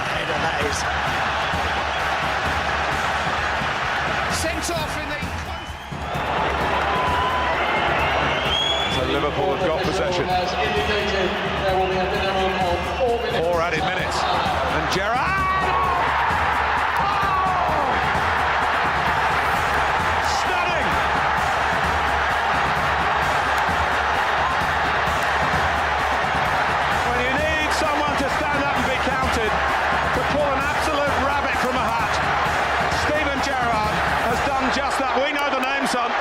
header that is. Sent off in the... So Liverpool have got possession. 4 added minutes. And Gerrard! Stunning! When you need someone to stand up and be counted, to pull an absolute rabbit from a hat, Steven Gerrard has done just that. We know the name, son.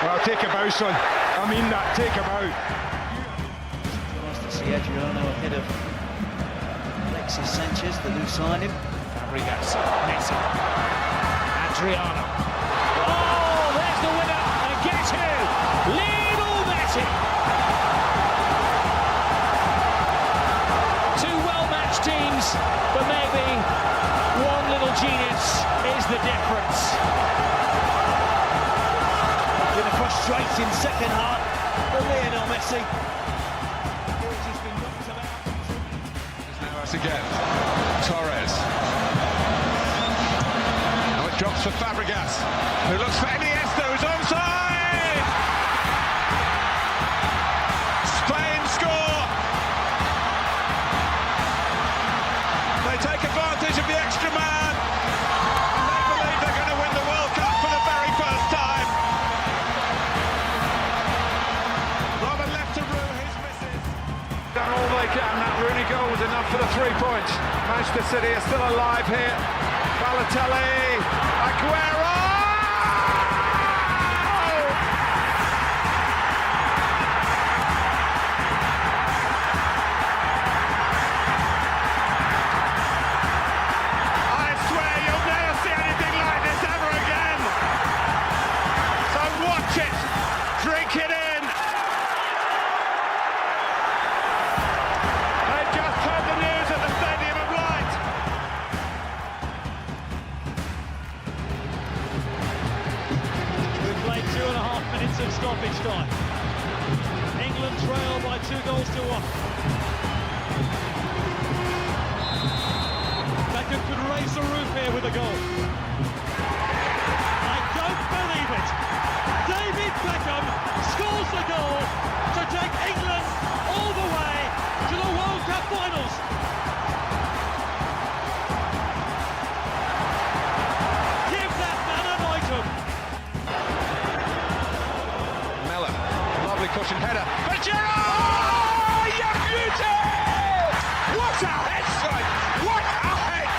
Well, take a bow, son. I mean that, take a bow. Nice to see Adriano ahead of Alexis Sanchez, the new signing. Fabregas, Messi, Adriano. Oh, there's the winner, and guess who? Lionel Messi. Two well-matched teams, but maybe one little genius is the difference. In a frustrating second half for Lionel Messi. He's been knocked about. Now us again. Torres. Now it drops for Fabregas, who looks for Iniesta, who's onside! Spain score! They take advantage of the extra man. They believe they're going to win the World Cup for the very first time. Robin left to Rue, his misses. Done all they can. That Rooney goal was enough for the 3 points. Manchester City are still alive here. Balotelli, Aguero! I swear you'll never see anything like this ever again. So watch it, drink it in. They've just heard the news at the Stadium of Light. We've played 2.5 minutes of stoppage time. England trail by 2-1. Beckham could raise the roof here with a goal. I don't believe it. David Beckham scores the goal to take England all the way to the World Cup finals. Give that man an item. Mellor, lovely cushion header. For Gerrard! You beauty! What a head, son! What a head!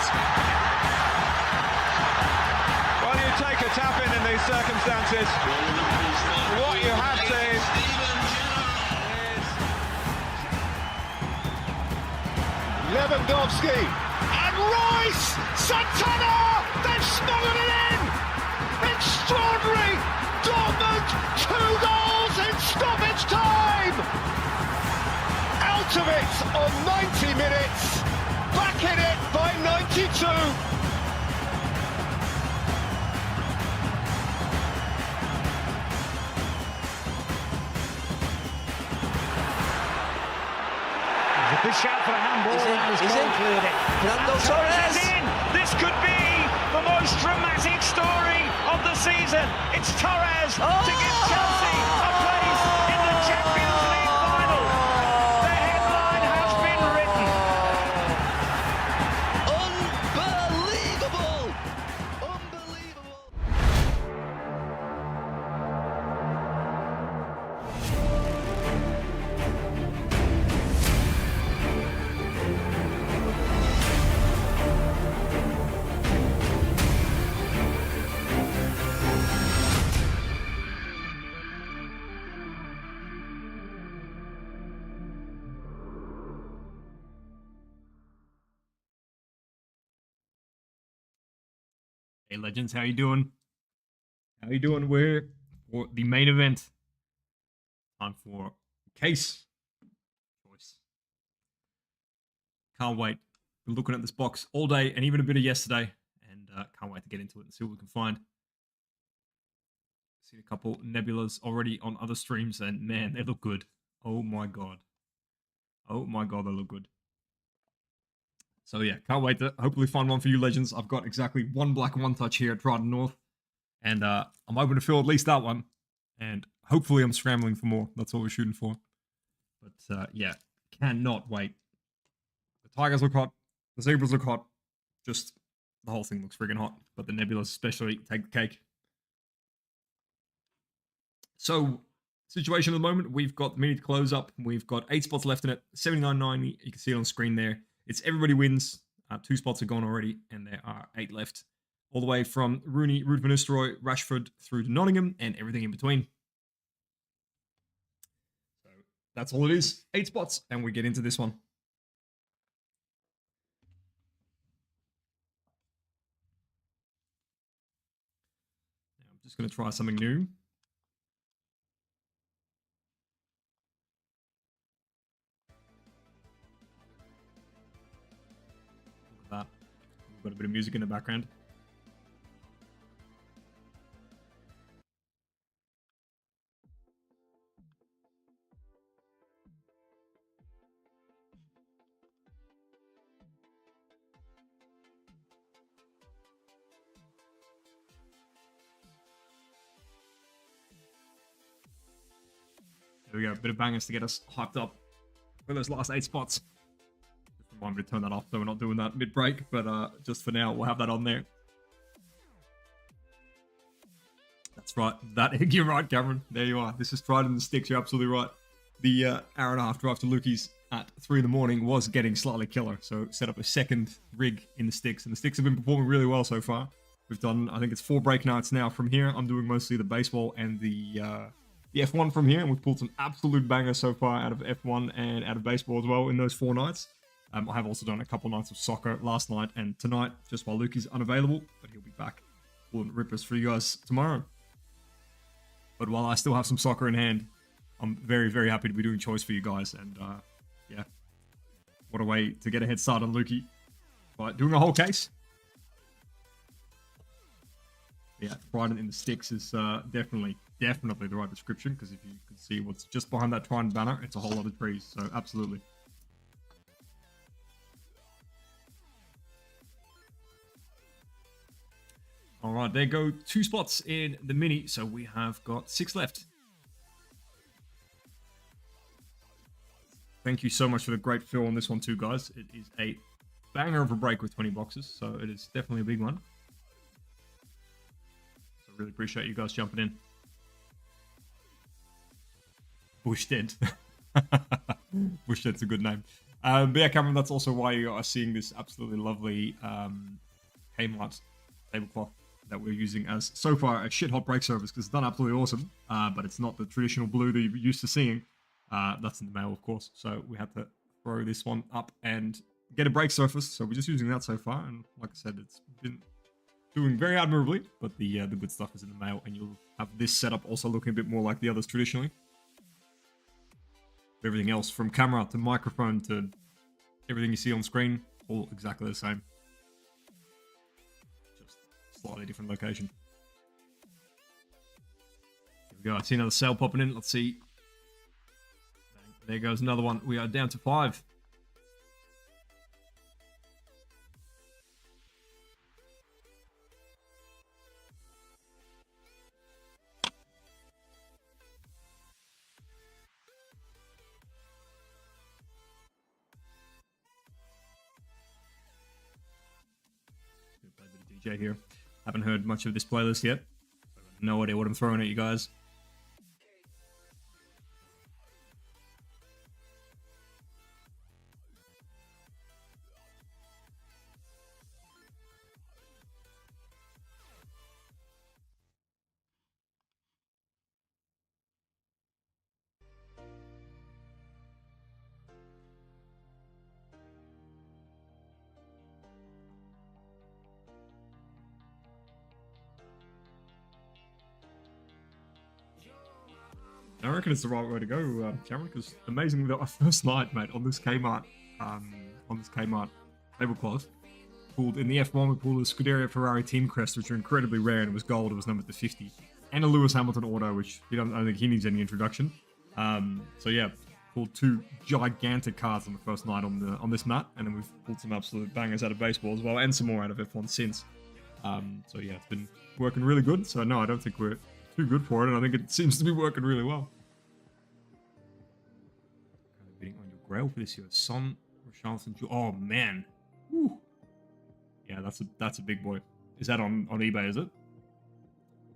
Well, you take a tap in these circumstances. What you have seen is Lewandowski and Royce! Santana! They've smothered it in! Extraordinary! Dortmund, 2 goals in stoppage time! Out of it on 90 minutes, back in it by 92. The shout for a handball. He's in. Cleared it. Fernando Torres Torres! is in. This could be the most dramatic story of the season. It's Torres to give Chelsea a place in the Champions League final. The headline has been written. Unbelievable! Unbelievable! Hey legends, how you doing? How you doing? We're here for the main event. Time for case choice. Can't wait. Been looking at this box all day and even a bit of yesterday, and can't wait to get into it and see what we can find. Seen a couple nebulas already on other streams, and man, they look good. Oh my god. Oh my god, they look good. So yeah, can't wait to hopefully find one for you legends. I've got exactly one black and one touch here at Trident North. And I'm hoping to fill at least that one. And hopefully I'm scrambling for more. That's what we're shooting for. But yeah, cannot wait. The tigers look hot. The zebras look hot. Just the whole thing looks friggin' hot. But the nebulas especially take the cake. So, situation at the moment, we've got the mini to close up. We've got 8 spots left in it. 79.90. You can see it on screen there. It's everybody wins. 2 spots are gone already. And there are 8 left. All the way from Rooney, Ruud van Nistelrooy, Rashford through to Nottingham and everything in between. So that's all it is. 8 spots and we get into this one. Now I'm just going to try something new. Look at that. We've got a bit of music in the background. There we go, a bit of bangers to get us hyped up for those last 8 spots. Just remind me to turn that off so we're not doing that mid-break, but just for now, we'll have that on there. That's right, you're right, Cameron. There you are. This is Trident in the Sticks, you're absolutely right. The hour and a half drive to Lukey's at 3 in the morning was getting slightly killer, so set up a second rig in the Sticks, and the Sticks have been performing really well so far. We've done, I think it's 4 break nights now from here. I'm doing mostly the baseball and the F1 from here, and we've pulled some absolute bangers so far out of F1 and out of baseball as well in those 4 nights. I have also done a couple nights of soccer last night and tonight, just while Luke is unavailable, but he'll be back pulling rippers for you guys tomorrow. But while I still have some soccer in hand, I'm very, very happy to be doing choice for you guys, and yeah, what a way to get a head start on Lukey by doing a whole case. Yeah, Trident in the Sticks is definitely the right description, because if you can see what's just behind that Trident banner, it's a whole lot of trees, so absolutely. All right, there go 2 spots in the mini, so we have got 6 left. Thank you so much for the great fill on this one too, guys. It is a banger of a break with 20 boxes, so it is definitely a big one. So really appreciate you guys jumping in. Bushdead. Bushdead's a good name. But yeah, Cameron, that's also why you are seeing this absolutely lovely Kmart tablecloth that we're using as, so far, a shit hot break surface, because it's done absolutely awesome, but it's not the traditional blue that you're used to seeing. That's in the mail, of course, so we had to throw this one up and get a break surface, so we're just using that so far, and like I said, it's been doing very admirably, but the good stuff is in the mail, and you'll have this setup also looking a bit more like the others traditionally. Everything else, from camera to microphone to everything you see on screen, all exactly the same. Just slightly different location. Here we go, I see another sale popping in, let's see. There goes another one, we are down to 5. DJ here. Haven't heard much of this playlist yet. No idea what I'm throwing at you guys. I reckon it's the right way to go, Cameron, because amazingly, that our first night, mate, on this Kmart tablecloth, pulled in the F1, we pulled a Scuderia Ferrari Team Crest, which are incredibly rare, and it was gold, it was numbered to 50, and a Lewis Hamilton auto, which I don't think he needs any introduction. So yeah, pulled 2 gigantic cards on the first night on this mat, and then we've pulled some absolute bangers out of baseball as well, and some more out of F1 since. So yeah, it's been working really good. So no, I don't think we're too good for it, and I think it seems to be working really well. Bidding on your grail for this year, Son, Richarlison. Oh man, woo. Yeah, that's a big boy. Is that on eBay? Is it?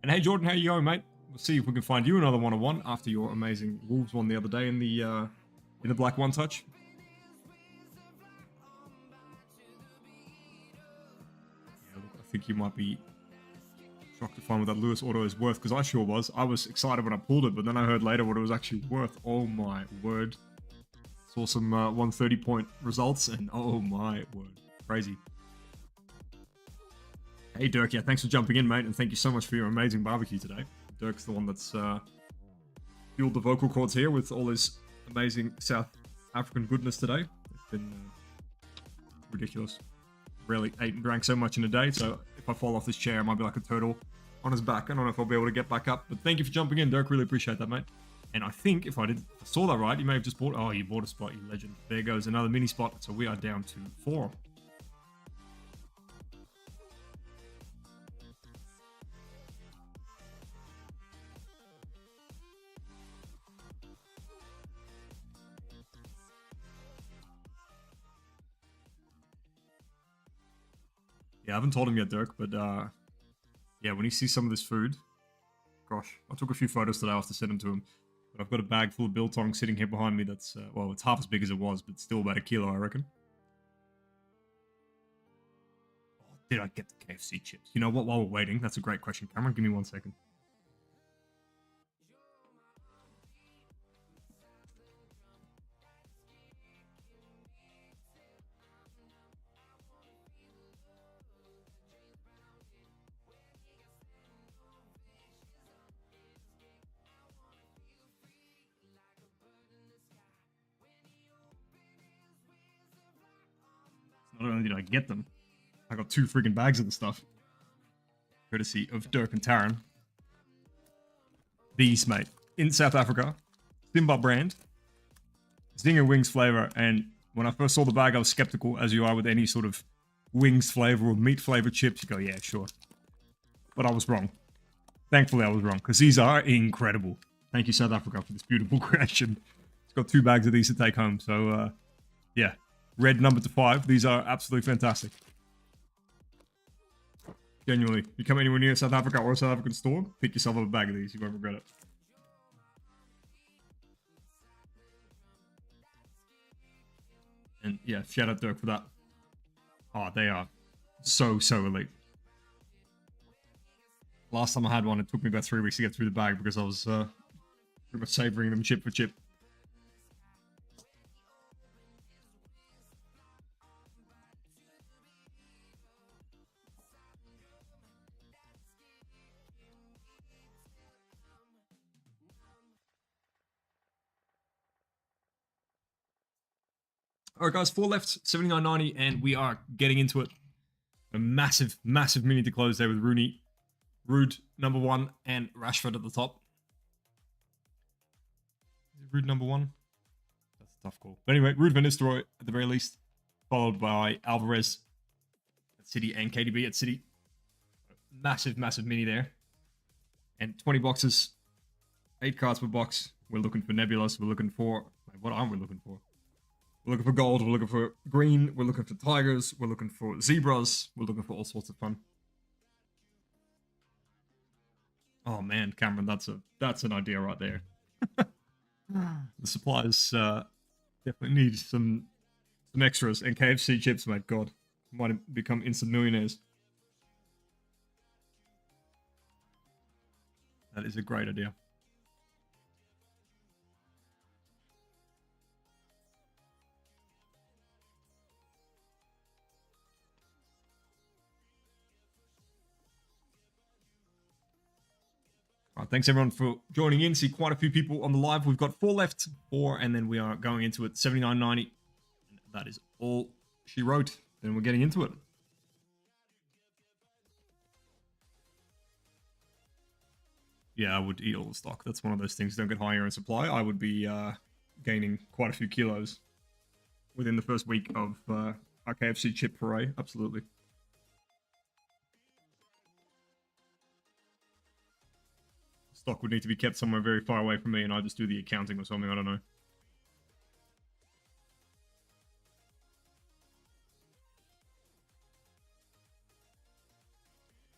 And hey Jordan, how you going, mate? We'll see if we can find you another 1-on-1 after your amazing Wolves one the other day in the Black One Touch. Yeah, look, I think you might be shocked to find what that Lewis auto is worth, because I sure was. I was excited when I pulled it, but then I heard later what it was actually worth. Oh my word. Saw some 130 point results, and oh my word. Crazy. Hey Dirk, yeah, thanks for jumping in, mate, and thank you so much for your amazing barbecue today. Dirk's the one that's fueled the vocal cords here with all his amazing South African goodness today. It's been ridiculous. Rarely ate and drank so much in a day, so if I fall off this chair, I might be like a turtle on his back. I don't know if I'll be able to get back up, but thank you for jumping in, Dirk. Really appreciate that, mate. And I think if I saw that right, you may have just bought... Oh, you bought a spot, you legend. There goes another mini spot, so we are down to 4. Yeah, I haven't told him yet, Dirk, but yeah, when he sees some of this food, gosh, I took a few photos today after sending them to him, but I've got a bag full of biltong sitting here behind me that's, well, it's half as big as it was, but still about 1 kilo, I reckon. Oh, did I get the KFC chips? You know what, while we're waiting, that's a great question, Cameron, give me 1 second. Not only did I get them, I got 2 freaking bags of the stuff. Courtesy of Dirk and Taran. These, mate. In South Africa. Simba brand. Zinger wings flavor. And when I first saw the bag, I was skeptical, as you are with any sort of wings flavor or meat flavor chips. You go, yeah, sure. But I was wrong. Thankfully, I was wrong, because these are incredible. Thank you, South Africa, for this beautiful creation. It's got 2 bags of these to take home. So, yeah. Red number to 5. These are absolutely fantastic. Genuinely. You come anywhere near South Africa or a South African store, pick yourself up a bag of these. You won't regret it. And yeah, shout out Dirk for that. Oh, they are so elite. Last time I had one, it took me about 3 weeks to get through the bag because I was pretty much savoring them chip for chip. All right, guys, 4 left, 79.90, and we are getting into it. A massive mini to close there with Rooney, Rude number 1, and Rashford at the top. Is it Rude number 1? That's a tough call. But anyway, Rude Van Nistelrooy at the very least, followed by Alvarez at City and KDB at City. Massive mini there. And 20 boxes, 8 cards per box. We're looking for Nebulas. We're looking for... What aren't we looking for? We're looking for gold, we're looking for green, we're looking for tigers, we're looking for zebras, we're looking for all sorts of fun. Oh man, Cameron, that's an idea right there. The suppliers definitely need some extras, and KFC chips, mate, God. Might become instant millionaires. That is a great idea. All right, thanks everyone for joining in. See quite a few people on the live. We've got 4 left, 4, and then we are going into it. 79.90. That is all she wrote. Then we're getting into it. Yeah, I would eat all the stock. That's one of those things. Don't get higher in supply. I would be gaining quite a few kilos within the first week of our KFC chip foray. Absolutely. Stock would need to be kept somewhere very far away from me, and I just do the accounting or something. I don't know.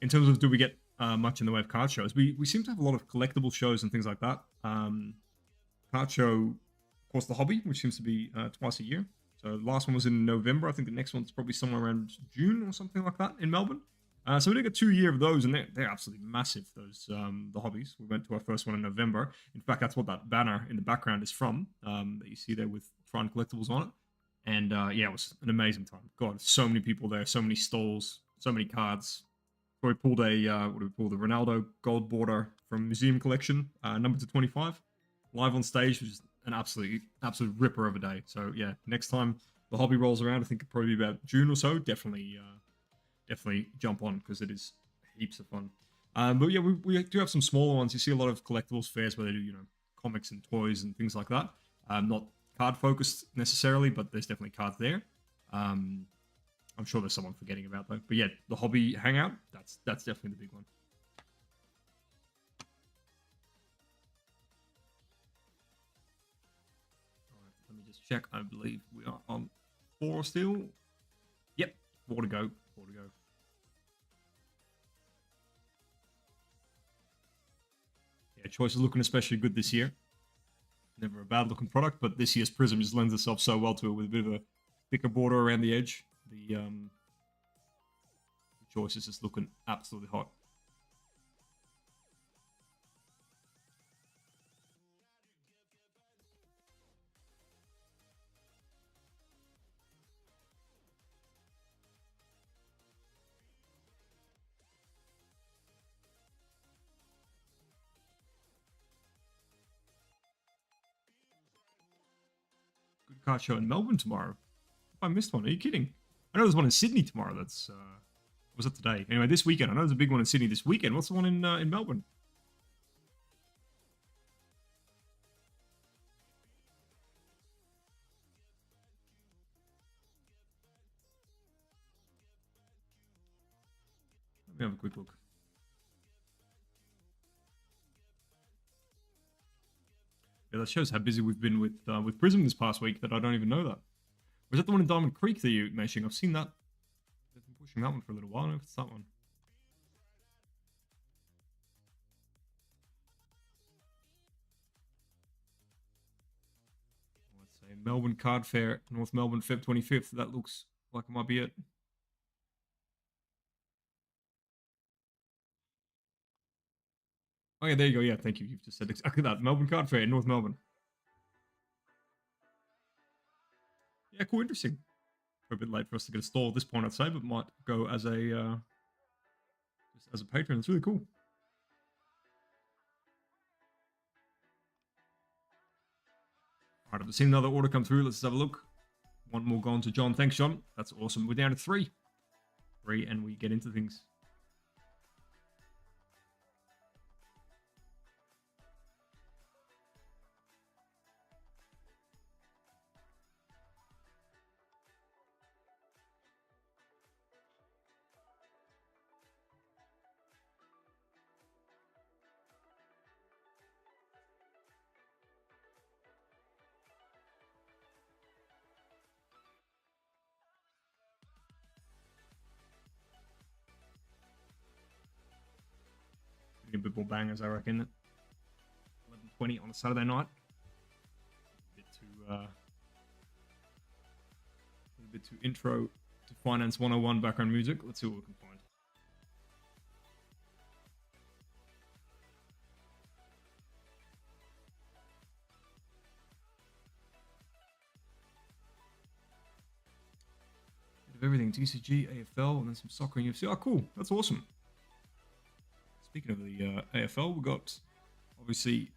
In terms of do we get much in the way of card shows, we seem to have a lot of collectible shows and things like that. Card show, of course, the hobby, which seems to be twice a year. So the last one was in November. I think the next one's probably somewhere around June or something like that in Melbourne. So we did a 2-year of those, and they're absolutely massive, those the hobbies. We went to our first one in November. In fact, that's what that banner in the background is from, that you see there with Tron Collectibles on it. And yeah, it was an amazing time. God, so many people there, so many stalls, so many cards. So we pulled a, what do we pull? The Ronaldo gold border from Museum Collection, number to 25. Live on stage, which is an absolute ripper of a day. So yeah, next time the hobby rolls around, I think it'll probably be about June or so. Definitely jump on, because it is heaps of fun. But yeah, we do have some smaller ones. You see a lot of collectibles fairs where they do, you know, comics and toys and things like that. Not card focused necessarily, but there's definitely cards there. I'm sure there's someone forgetting about though. But yeah, the hobby hangout, that's definitely the big one. All right, let me just check. I believe we are on 4 still. Yep, 4 to go. 4 to go. Yeah, choice is looking especially good this year. Never a bad looking product, but this year's Prizm just lends itself so well to it with a bit of a thicker border around the edge. The choice is just looking absolutely hot. Good card show in Melbourne tomorrow. I missed one. Are you kidding? I know there's one in Sydney tomorrow. That's was it today? Anyway, this weekend. I know there's a big one in Sydney this weekend. What's the one in Melbourne? Let me have a quick look. Yeah, that shows how busy we've been with Prizm this past week that I don't even know that. Was that the one in Diamond Creek that you mentioned? I've seen that. I've been pushing that one for a little while. I don't know if it's that one. Let's say Melbourne Card Fair, North Melbourne, Feb 25th. That looks like it might be it. Oh yeah, there you go. Yeah, thank you. You've just said exactly that. Melbourne Card Fair, North Melbourne. Yeah, cool, interesting. A bit late for us to get a stall at this point, I'd say, but might go as a just as a patron. It's really cool. All right, I've seen another order come through. Let's have a look. One more gone to John. Thanks, John. That's awesome. We're down to 3. 3, and we get into things. A bit more bangers, I reckon. 11:20 on a Saturday night. A bit too intro to Finance 101 background music. Let's see what we can find. Bit of everything: TCG, AFL, and then some soccer and UFC. Oh, cool! That's awesome. Speaking of the AFL, we've got obviously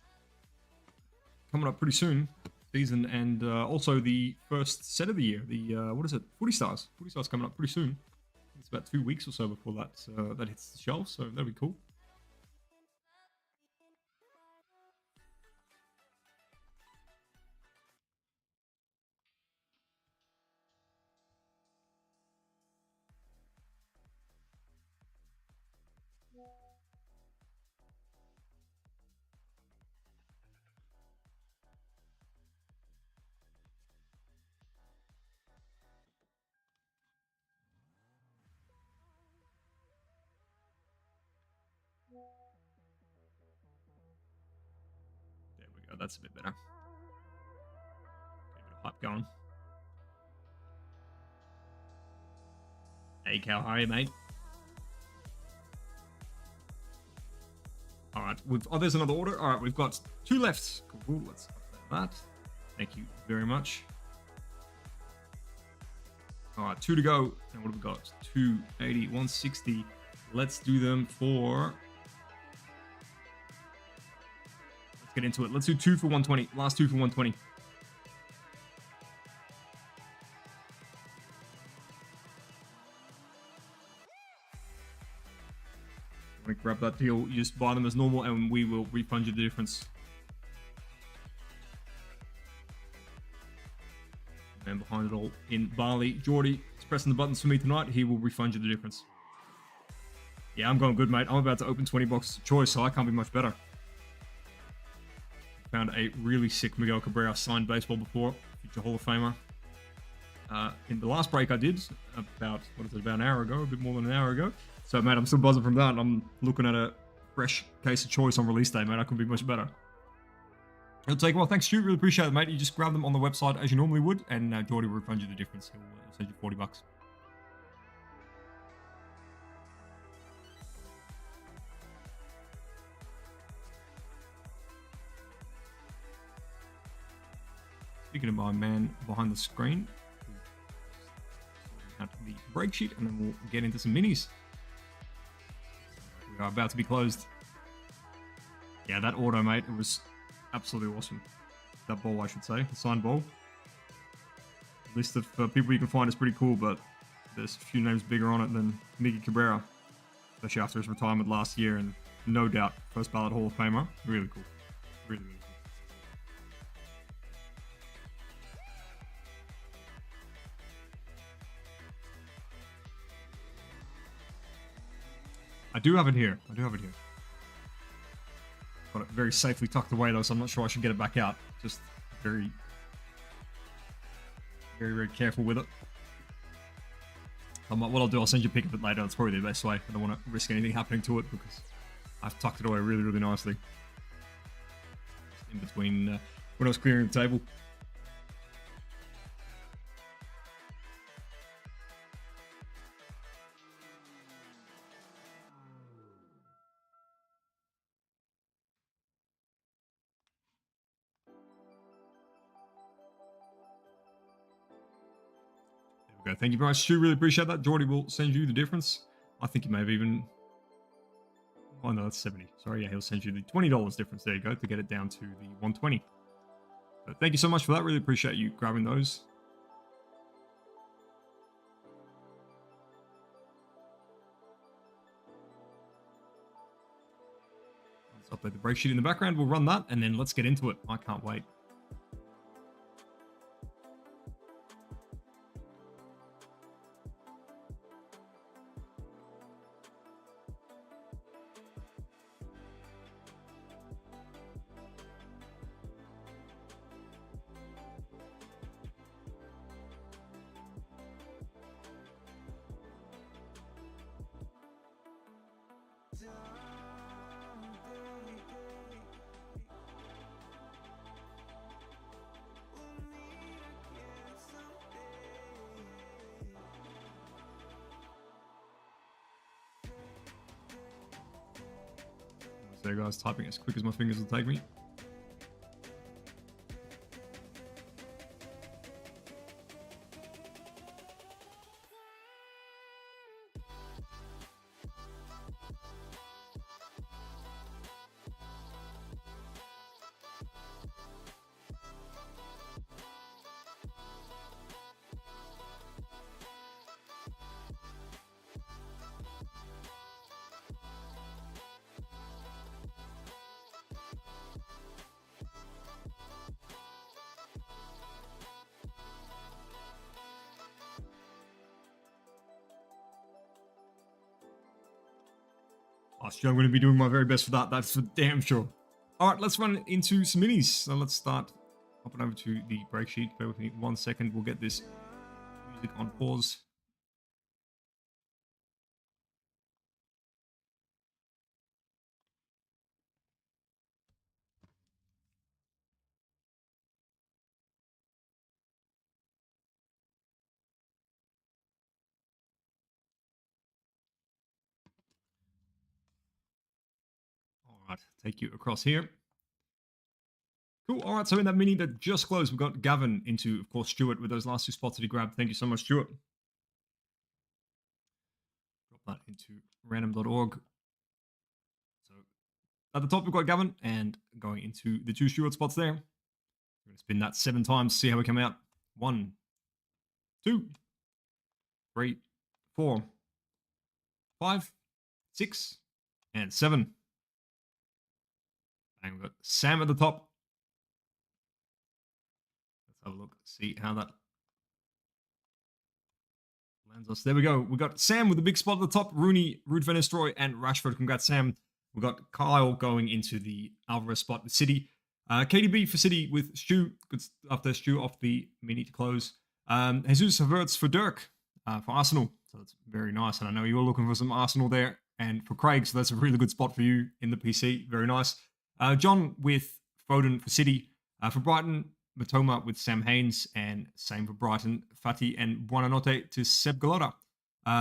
coming up pretty soon season, and also the first set of the year. The what is it? Footy Stars. Footy Stars coming up pretty soon. It's about 2 weeks or so before that hits the shelves, so that'll be cool. that's a bit better. Get a bit of hype going. Hey, Cal, how are you, mate? All right, there's another order. All right, we've got 2 left. Cool, let's update that. Thank you very much. All right, 2 to go. And what have we got? 280, 160. Let's do them for... Let's get into it. Let's do 2 for 120. Last 2 for 120. Grab that deal, you just buy them as normal and we will refund you the difference. And behind it all in Bali, Geordie is pressing the buttons for me tonight. He will refund you the difference. Yeah, I'm going good, mate. I'm about to open 20 boxes of choice, so I can't be much better. Found a really sick Miguel Cabrera signed baseball before, future Hall of Famer. In the last break I did, about an hour ago, a bit more than an hour ago. So, mate, I'm still buzzing from that. I'm looking at a fresh case of choice on release day, mate. I couldn't be much better. It'll take a while. Thanks, Stu. Really appreciate it, mate. You just grab them on the website as you normally would, and Geordie will refund you the difference. He'll send you 40 bucks. Speaking of my man behind the screen, out the break sheet, and then we'll get into some minis. We are about to be closed. Yeah, that auto, mate, it was absolutely awesome. That ball, I should say, the signed ball. The list of people you can find is pretty cool, but there's a few names bigger on it than Miggy Cabrera, especially after his retirement last year, and no doubt first ballot Hall of Famer. Really cool. Really, really cool. I do have it here. Got it very safely tucked away though, so I'm not sure I should get it back out. Just very, very, very careful with it. What I'll do, I'll send you a pic of it later. That's probably the best way. I don't want to risk anything happening to it because I've tucked it away really, really nicely. Just in between when I was clearing the table. Okay, thank you very much, Stu. Really appreciate that. Geordie will send you the difference. I think he may have even... Oh, no, that's 70. Sorry, yeah, he'll send you the $20 difference. There you go, to get it down to the 120. But thank you so much for that. Really appreciate you grabbing those. Let's update the break sheet in the background. We'll run that, and then let's get into it. I can't wait. There, guys, typing as quick as my fingers will take me. I'm going to be doing my very best for that. That's for damn sure. All right, let's run into some minis. So let's start hopping over to the break sheet. Bear with me 1 second. We'll get this music on pause. Right, take you across here. Cool. All right, so in that mini that just closed, we've got Gavin into, of course, Stuart with those last 2 spots that he grabbed. Thank you so much, Stuart. Drop that into random.org. So at the top, we've got Gavin, and going into the 2 Stuart spots there. We're going to spin that 7 times, see how we come out. 1, 2, 3, 4, 5, 6, and 7. And we've got Sam at the top. Let's have a look, see how that lands us. There we go. We got Sam with the big spot at the top. Rooney, Ruud van Nistelrooy, and Rashford. Congrats, Sam. We got Kyle going into the Alvarez spot with City. KDB for City with Stu. Good stuff there, Stu, off the mini to close. Jesus Havertz for Dirk for Arsenal. So that's very nice. And I know you were looking for some Arsenal there. And for Craig, so that's a really good spot for you in the PC. Very nice. John with Foden for City. For Brighton, Matoma with Sam Haynes, and same for Brighton, Fati and Buonanotte to Seb Galota.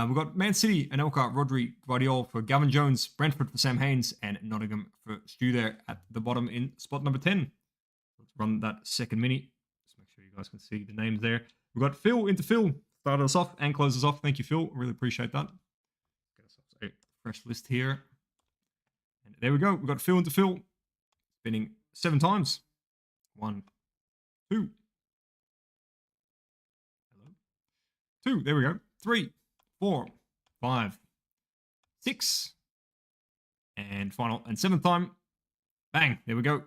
We've got Man City, Anelka, Rodri, Guardiola for Gavin Jones, Brentford for Sam Haynes, and Nottingham for Stu there at the bottom in spot number 10. Let's run that second mini. Just make sure you guys can see the names there. We've got Phil into Phil. Started us off and closes us off. Thank you, Phil. Really appreciate that. Get ourselves a fresh list here. And there we go. We've got Phil into Phil. Spinning 7 times. 1, 2. Hello. 2. There we go. 3, 4, 5, 6. And final and 7th time. Bang. There we go.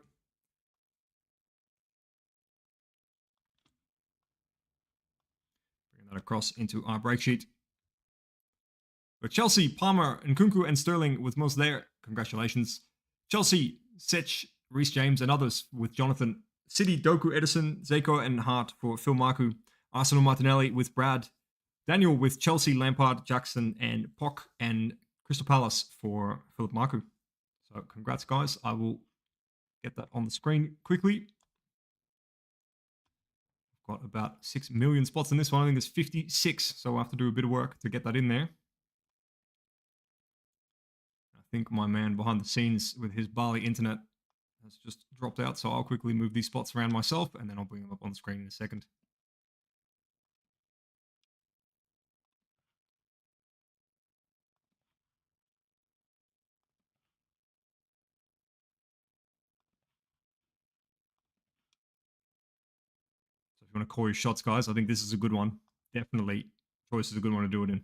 Bring that across into our break sheet. But Chelsea, Palmer, Nkunku, and Sterling with most there. Congratulations. Chelsea, Sech, Reece James, and others with Jonathan. City, Doku, Edison, Zeko, and Hart for Phil Marku. Arsenal, Martinelli with Brad. Daniel with Chelsea, Lampard, Jackson, and Pock, and Crystal Palace for Philip Marku. So congrats, guys. I will get that on the screen quickly. I've got about 6 million spots in this one. I think there's 56, so I'll have to do a bit of work to get that in there. I think my man behind the scenes with his Bali internet has just dropped out, so I'll quickly move these spots around myself, and then I'll bring them up on the screen in a second. So if you want to call your shots, guys, I think this is a good one. Definitely, choice is a good one to do it in.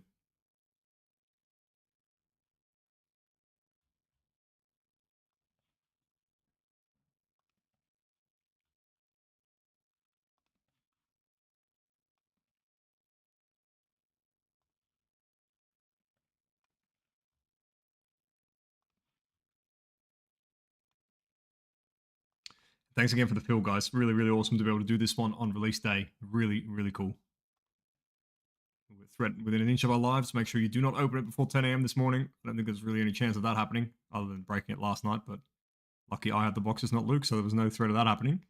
Thanks again for the fill, guys. Really, really awesome to be able to do this one on release day. Really, really cool. We're threatened within an inch of our lives. Make sure you do not open it before 10 a.m. this morning. I don't think there's really any chance of that happening, other than breaking it last night. But lucky I had the boxes, not Luke, so there was no threat of that happening.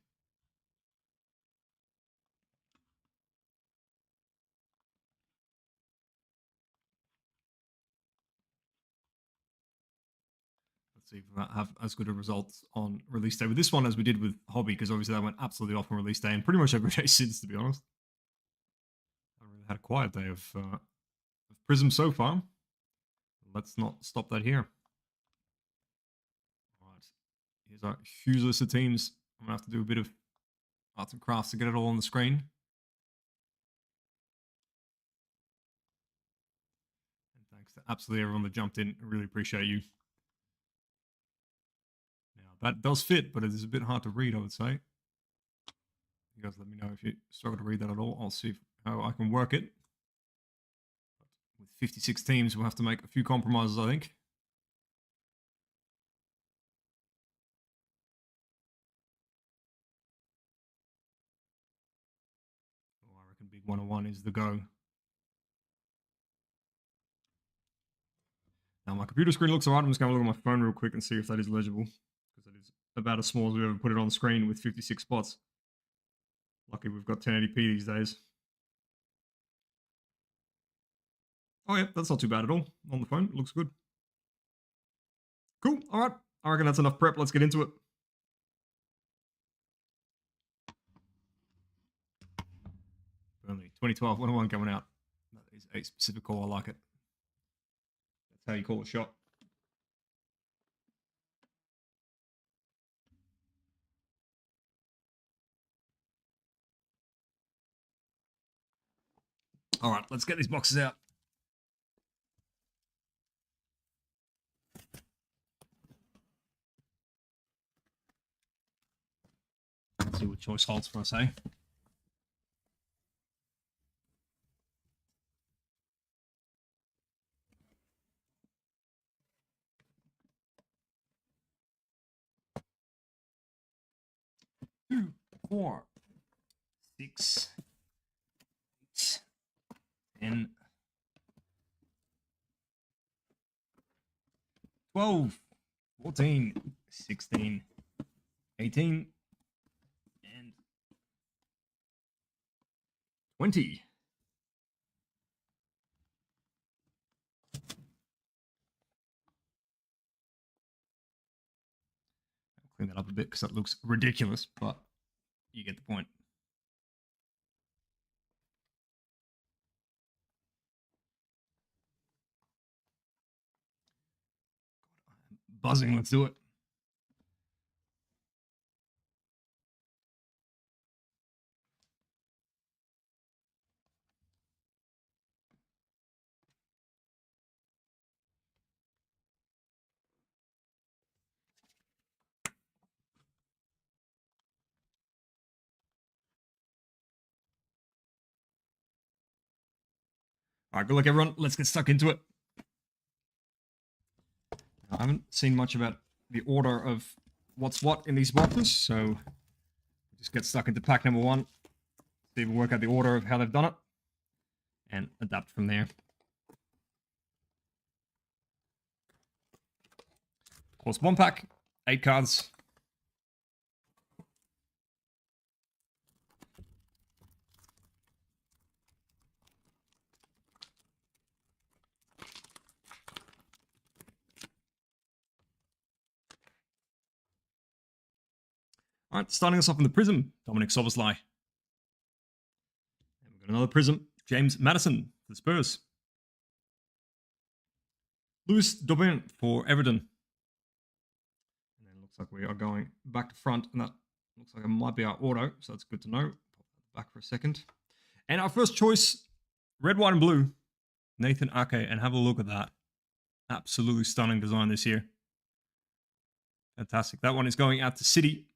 Let's see if we have as good a result on release day with this one as we did with Hobby, because obviously that went absolutely off on release day, and pretty much every day since, to be honest. I haven't really had a quiet day of Prizm so far. Let's not stop that here. All right, here's our huge list of teams. I'm going to have to do a bit of arts and crafts to get it all on the screen. And thanks to absolutely everyone that jumped in. I really appreciate you. That does fit, but it is a bit hard to read, I would say. You guys let me know if you struggle to read that at all. I'll see how I can work it. But with 56 teams, we'll have to make a few compromises, I think. Oh, I reckon big 101 is the go. Now, my computer screen looks alright. I'm just going to look at my phone real quick and see if that is legible. Because it is about as small as we ever put it on screen with 56 spots. Lucky we've got 1080p these days. Oh yeah, that's not too bad at all. On the phone, it looks good. Cool, alright. I reckon that's enough prep. Let's get into it. Burnley, 2012, 101 coming out. That is a specific call. I like it. That's how you call a shot. All right, let's get these boxes out. Let's see what choice holds for us, eh? Two, 4, 6, 8, 10, 12, 14, 16, 18, and 20. I'll clean that up a bit because that looks ridiculous, but you get the point. Buzzing, let's do it. All right, good luck, everyone. Let's get stuck into it. I haven't seen much about the order of what's what in these boxes, so just get stuck into pack number 1. See if we work out the order of how they've done it, and adapt from there. Of course, 1 pack, 8 cards. All right, starting us off in the Prizm, Dominic Szoboszlai. And we've got another Prizm, James Maddison for the Spurs. Lewis Daubin for Everton. And then it looks like we are going back to front, and that looks like it might be our auto, so that's good to know. Pop that back for a second. And our first choice, red, white, and blue, Nathan Ake, and have a look at that. Absolutely stunning design this year. Fantastic. That one is going out to City.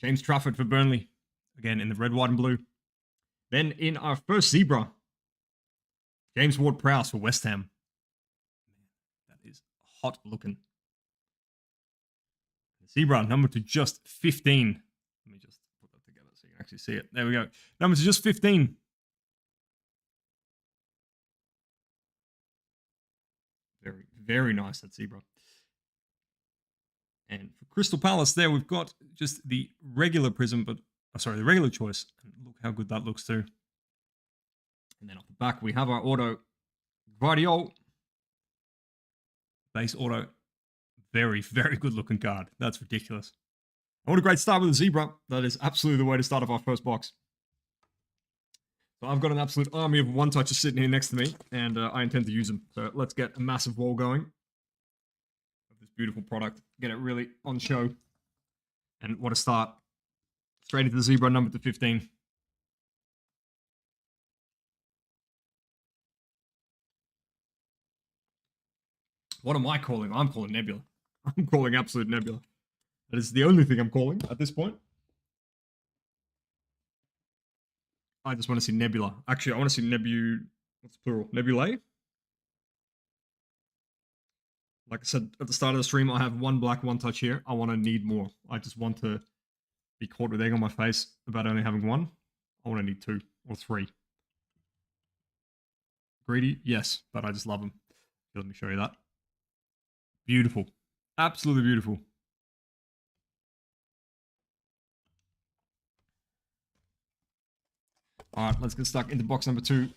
James Trafford for Burnley. Again, in the red, white, and blue. Then in our first zebra, James Ward-Prowse for West Ham. That is hot looking. Zebra, number to just 15. Let me just put that together so you can actually see it. There we go. Number to just 15. Very, very nice, that zebra. And for Crystal Palace there, we've got just the regular Prizm, but, the regular choice. And look how good that looks too. And then off the back, we have our auto, Guardiola. Base auto. Very, very good looking card. That's ridiculous. And what a great start with the zebra. That is absolutely the way to start off our first box. So I've got an absolute army of one-touchers sitting here next to me, and I intend to use them. So let's get a massive wall going. This beautiful product, get it really on show, and what a start. Straight into the zebra, number to 15. What am I calling? I'm calling Nebula. I'm calling absolute Nebula. That is the only thing I'm calling at this point. I just want to see Nebula. Actually, I want to see what's plural? Nebulae? Like I said at the start of the stream, I have 1 black, 1 touch here. I want to need more. I just want to be caught with egg on my face about only having 1. I want to need 2 or 3. Greedy? Yes, but I just love them. Let me show you that. Beautiful. Absolutely beautiful. All right, let's get stuck into box number 2.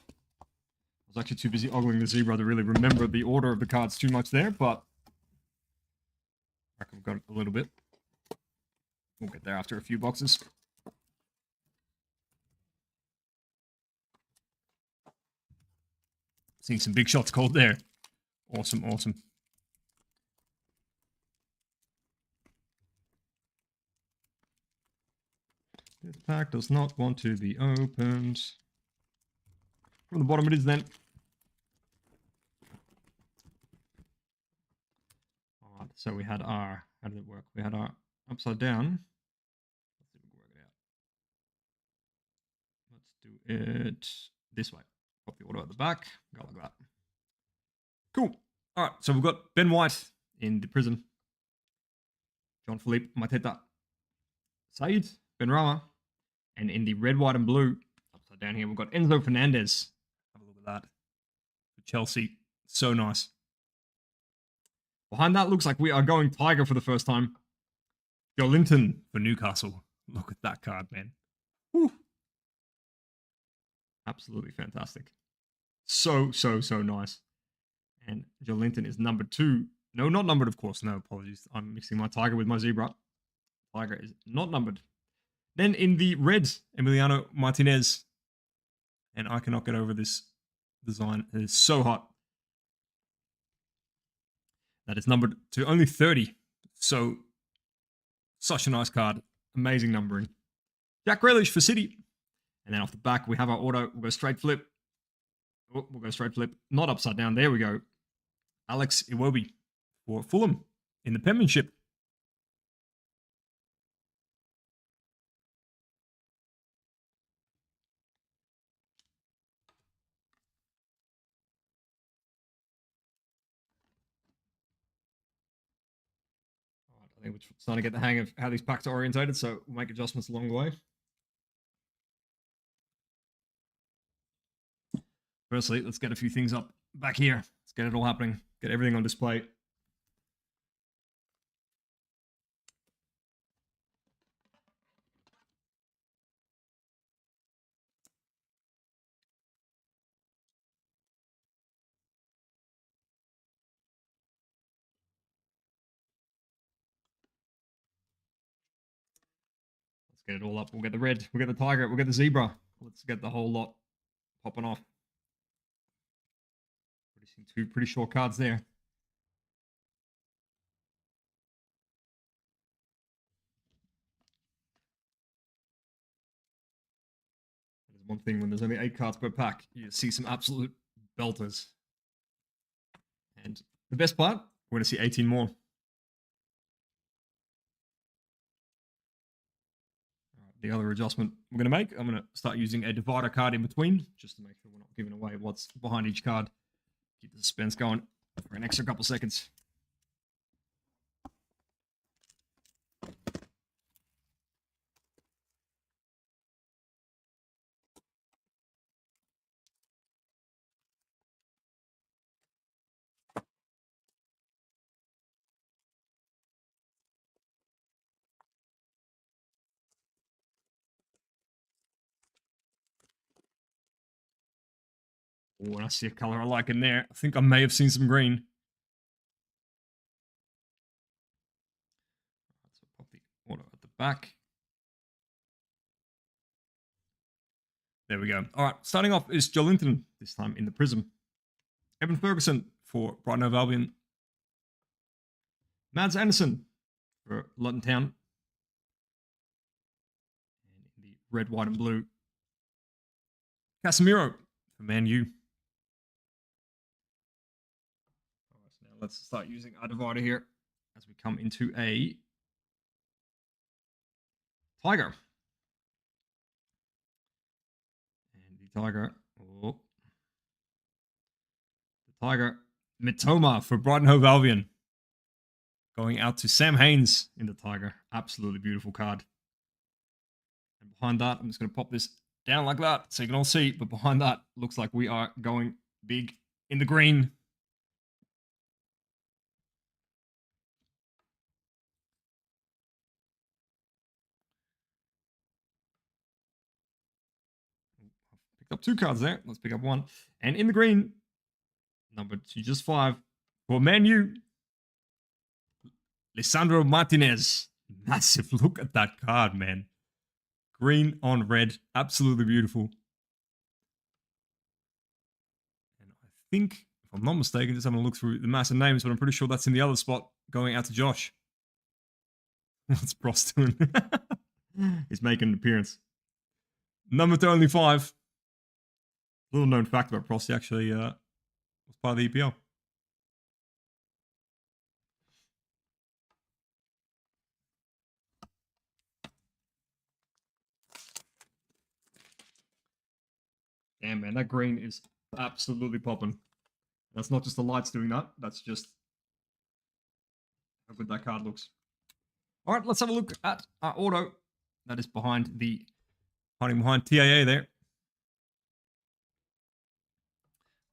I was actually too busy ogling the zebra to really remember the order of the cards too much there, but I reckon we've got a little bit. We'll get there after a few boxes. Seeing some big shots called there. Awesome, awesome. This pack does not want to be opened. From the bottom it is then. Alright, so we had our, how did it work? We had our upside down. Let's see if we can work it out. Let's do it this way. Pop the order at the back. Go like that. Cool. Alright, so we've got Ben White in the Prizm. John Philippe Mateta. Said Benrahma. And in the red, white, and blue, upside down here, we've got Enzo Fernandez. Have a look at that. For Chelsea. So nice. Behind that looks like we are going Tiger for the first time. Joelinton for Newcastle. Look at that card, man. Whew. Absolutely fantastic. So nice. And Joelinton is numbered 2. No, not numbered, of course. No, apologies. I'm mixing my Tiger with my Zebra. Tiger is not numbered. Then in the red, Emiliano Martinez. And I cannot get over this design. It is so hot. That is numbered to only 30. So, such a nice card. Amazing numbering. Jack Grealish for City. And then off the back, we have our auto. We'll go straight flip. Oh, we'll go straight flip. Not upside down. There we go. Alex Iwobi for Fulham in the penmanship. I think we're starting to get the hang of how these packs are orientated, so we'll make adjustments along the way. Firstly, let's get a few things up back here. Let's get it all happening. Get everything on display. Let's get it all up. We'll get the red, we'll get the tiger, we'll get the zebra. Let's get the whole lot popping off. Producing 2 pretty short cards there. There's one thing, when there's only 8 cards per pack, you see some absolute belters. And the best part, we're going to see 18 more. The other adjustment we're going to make, I'm going to start using a divider card in between, just to make sure we're not giving away what's behind each card. Keep the suspense going for an extra couple seconds. Oh, and I see a color I like in there. I think I may have seen some green. So pop the auto at the back. There we go. All right, starting off is Joelinton, this time in the Prizm. Evan Ferguson for Brighton Hove Albion. Mads Anderson for Luton Town. And in the red, white, and blue, Casemiro for Man U. So now let's start using our divider here as we come into a Tiger. And the Tiger, oh, the Tiger, Mitoma for Brighton Hove Albion. Going out to Sam Haynes in the Tiger. Absolutely beautiful card. And behind that, I'm just going to pop this down like that so you can all see. But behind that, looks like we are going big in the green. I've picked Picked up 2 cards there. Let's pick up 1. And in the green, number 2, just 5. For Man U, Lisandro Martinez. Massive. Look at that card, man. Green on red. Absolutely beautiful. And I think, if I'm not mistaken, just having a look through the massive names, but I'm pretty sure that's in the other spot going out to Josh. What's Prost doing? He's making an appearance. Number to only 5. Little known fact about Prost, he actually was part of the EPL. Damn, man, that green is absolutely popping. That's not just the lights doing that. That's just how good that card looks. All right, let's have a look at our auto. That is behind hiding behind TAA there.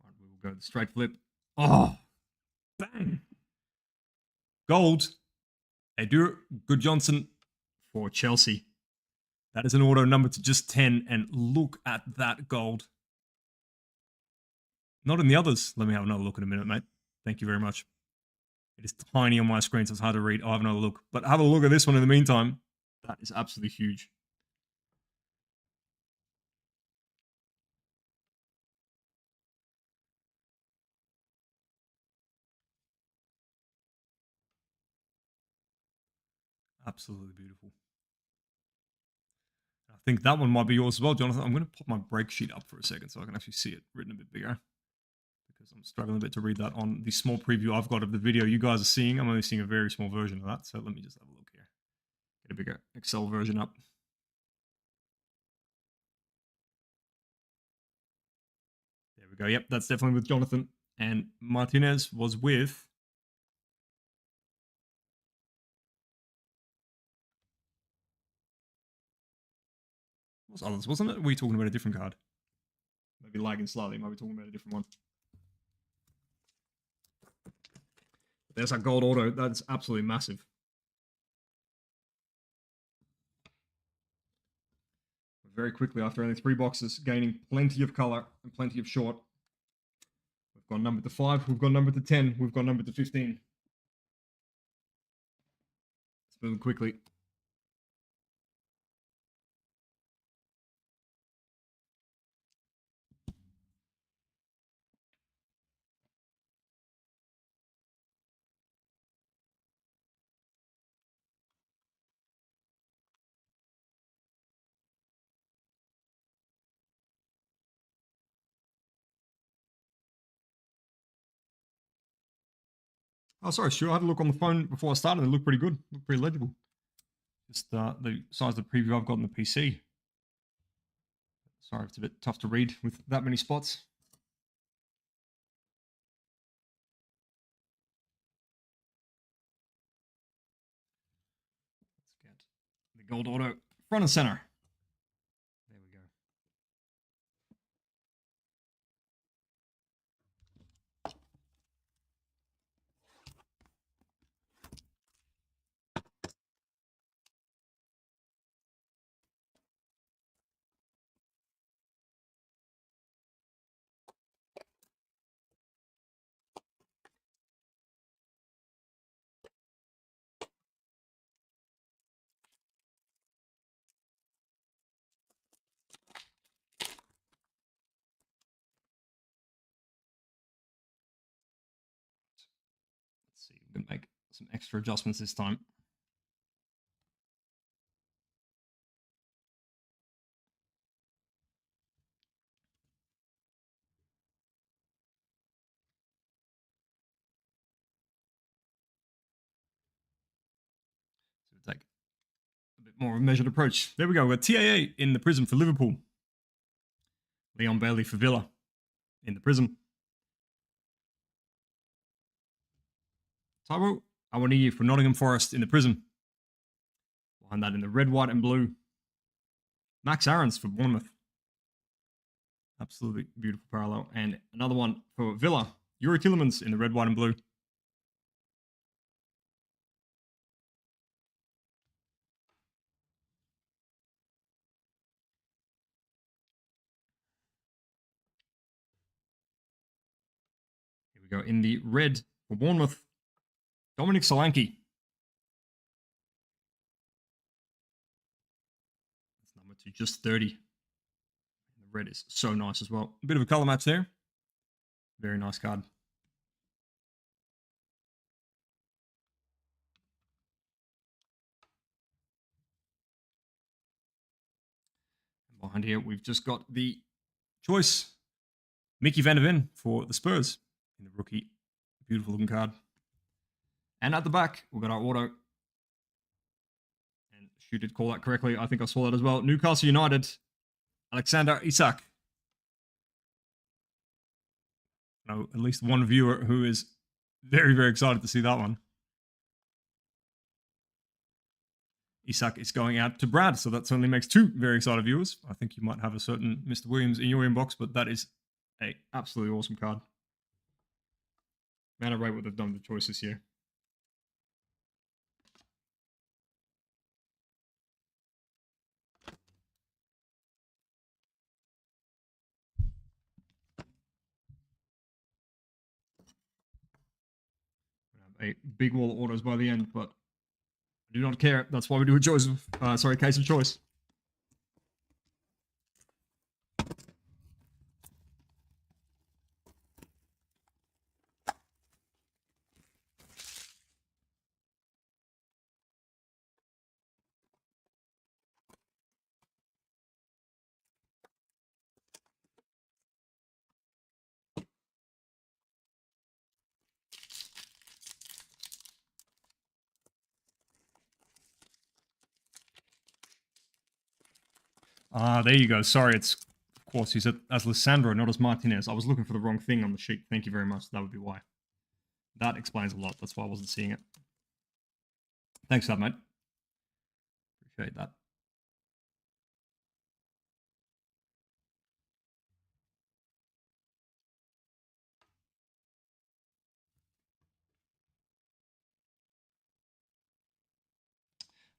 All right, we will go the straight flip. Oh, bang. Gold. Edu Goodjohnson for Chelsea. That is an auto number to just 10, and look at that gold. Not in the others. Let me have another look in a minute, mate. Thank you very much. It is tiny on my screen, so it's hard to read. I'll have another look. But have a look at this one in the meantime. That is absolutely huge. Absolutely beautiful. I think that one might be yours as well, Jonathan. I'm going to pop my break sheet up for a second so I can actually see it written a bit bigger, because I'm struggling a bit to read that on the small preview I've got of the video you guys are seeing. I'm only seeing a very small version of that, so let me just have a look here. Get a bigger Excel version up. There we go. Yep, that's definitely with Jonathan. And Martinez was with... was others, wasn't it? Or were we talking about a different card? Maybe lagging slightly. Might be talking about a different one. There's that gold auto. That's absolutely massive. Very quickly, after only 3 boxes, gaining plenty of color and plenty of short. We've got number to 5. We've got number to 10. We've got number to 15. Let's move quickly. Oh, sorry, Stu. I had a look on the phone before I started. They look pretty good. Look pretty legible. Just the size of the preview I've got on the PC. Sorry, it's a bit tough to read with that many spots. Let's get the gold auto front and center. There we go. Let's see. I'm going to make some extra adjustments this time. So we'll take a bit more of a measured approach. There we go. We've got TAA in the Prizm for Liverpool. Leon Bailey for Villa in the Prizm. Taiwo Awoniyi for Nottingham Forest in the Prizm. Behind that in the red, white, and blue, Max Aarons for Bournemouth. Absolutely beautiful parallel. And another one for Villa, Yuri Tillemans in the red, white, and blue. we go. In the red for Bournemouth, Dominic Solanke. That's number 2, just 30. The red is so nice as well. A bit of a color match there. Very nice card. And behind here, we've just got the choice. Mickey Van der Ven for the Spurs in the rookie. Beautiful looking card. And at the back, we've got our auto. And Shu did call that correctly. I think I saw that as well. Newcastle United, Alexander Isak. I know at least one viewer who is very, very excited to see that one. Isak is going out to Brad, so that certainly makes 2 very excited viewers. I think you might have a certain Mr. Williams in your inbox, but that is a absolutely awesome card. Man, I rate what they've done with the choice this year. A big wall of autos by the end, but I do not care. That's why we do a choice of, case of choice. There you go. Sorry, it's, of course, he's as Lissandro, not as Martinez. I was looking for the wrong thing on the sheet. Thank you very much. That would be why. That explains a lot. That's why I wasn't seeing it. Thanks for that, mate. Appreciate that.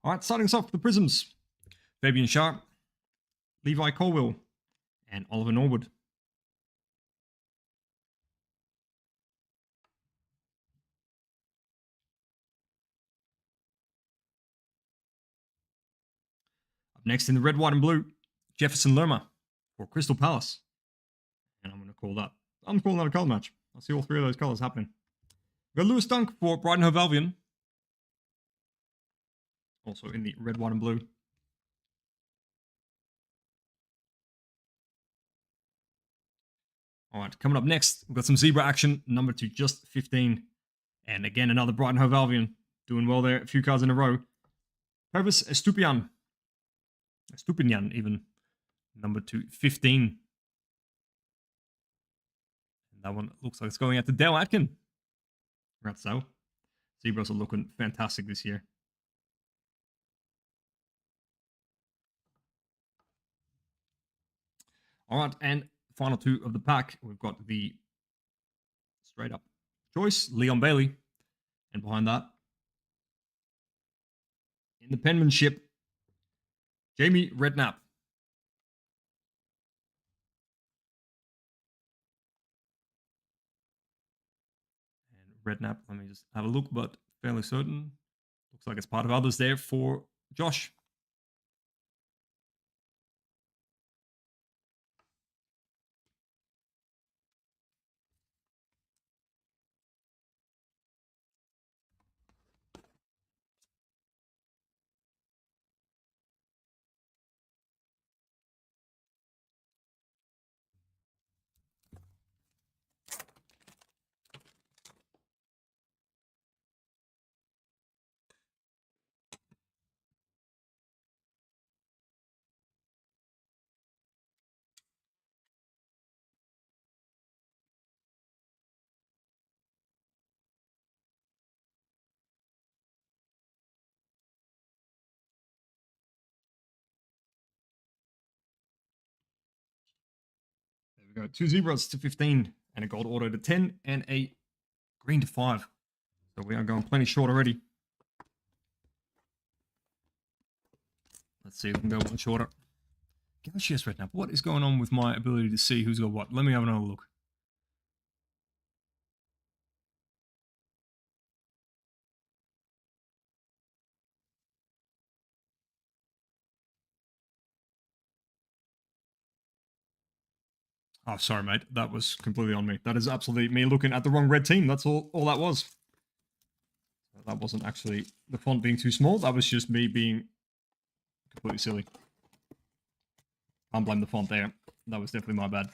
All right, starting us off with the Prizms. Fabian Sharp, Levi Colwill, and Oliver Norwood. Up next in the red, white, and blue, Jefferson Lerma for Crystal Palace. And I'm going to call that. I'm calling that a colour match. I see all 3 of those colours happening. We've got Lewis Dunk for Brighton Hove Albion. Also in the red, white, and blue. All right, coming up next, we've got some zebra action, number 2, just 15. And again, another Brighton Hove Albion. Doing well there, a few cards in a row. Pervis Estupiñán. Estupiñán, even. Number 2, 15. And that one looks like it's going out to Dale Atkin. Congrats, Dale. Zebras are looking fantastic this year. All right, and final 2 of the pack, we've got the straight up choice, Leon Bailey. And behind that, in the penmanship, Jamie Redknapp. And Redknapp, let me just have a look, but fairly certain. Looks like it's part of others there for Josh. There we go. 2 zebras to 15 and a gold auto to 10 and a green to 5. So we are going plenty short already. Let's see if we can go one shorter. Gosh, yes, Redknapp. What is going on with my ability to see who's got what? Let me have another look. Oh, sorry, mate. That was completely on me. That is absolutely me looking at the wrong red team. That's all that was. That wasn't actually the font being too small. That was just me being completely silly. Can't blame the font there. That was definitely my bad.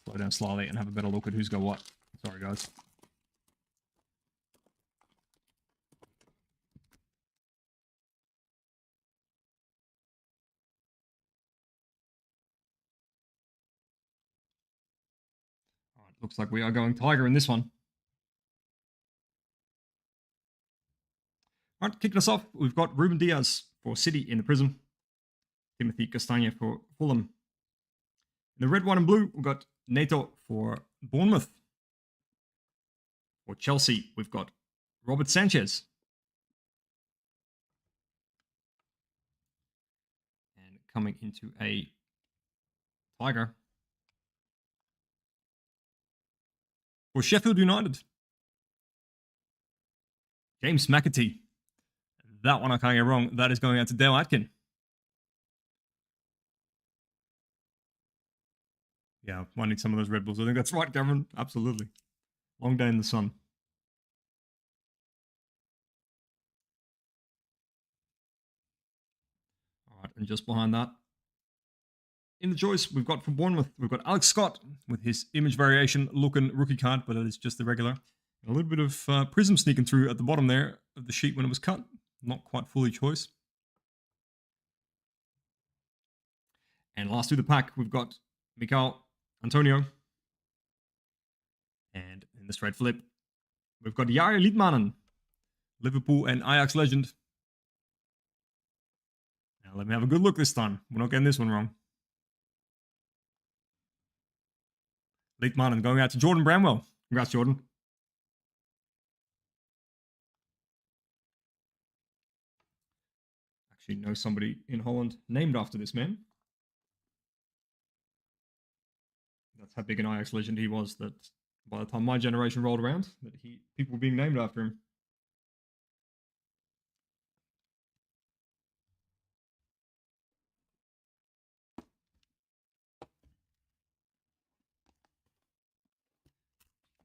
Slow down slightly and have a better look at who's got what. Sorry, guys. All right, looks like we are going Tiger in this one. All right, kicking us off, we've got Ruben Diaz for City in the Prizm. Timothy Castagne for Fulham. In the red, white, and blue, we've got Neto for Bournemouth. For Chelsea, we've got Robert Sanchez. And coming into a Tiger. For Sheffield United, James McAtee. That one I can't get wrong. That is going out to Dale Atkin. Yeah, I need some of those Red Bulls. I think that's right, Cameron. Absolutely. Long day in the sun. All right, and just behind that, in the choice, we've got from Bournemouth, we've got Alex Scott with his image variation looking rookie card, but it is just the regular. And a little bit of Prizm sneaking through at the bottom there of the sheet when it was cut. Not quite fully choice. And last through the pack, we've got Mikel Antonio. And in the straight flip, we've got Jari Liedmanen, Liverpool and Ajax legend. Now let me have a good look this time. We're not getting this one wrong. Liedmanen going out to Jordan Bramwell. Congrats, Jordan. Actually know somebody in Holland named after this man. That's how big an Ajax legend he was, that by the time my generation rolled around, that people were being named after him.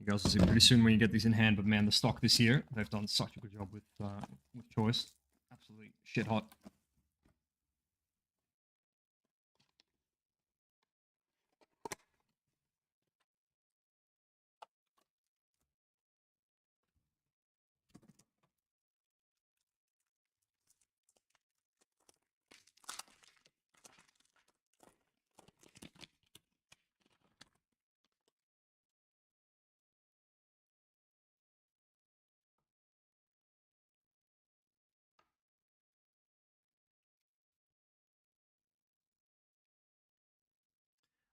You guys will see pretty soon when you get these in hand, but man, the stock this year, they've done such a good job with choice. Absolutely shit hot.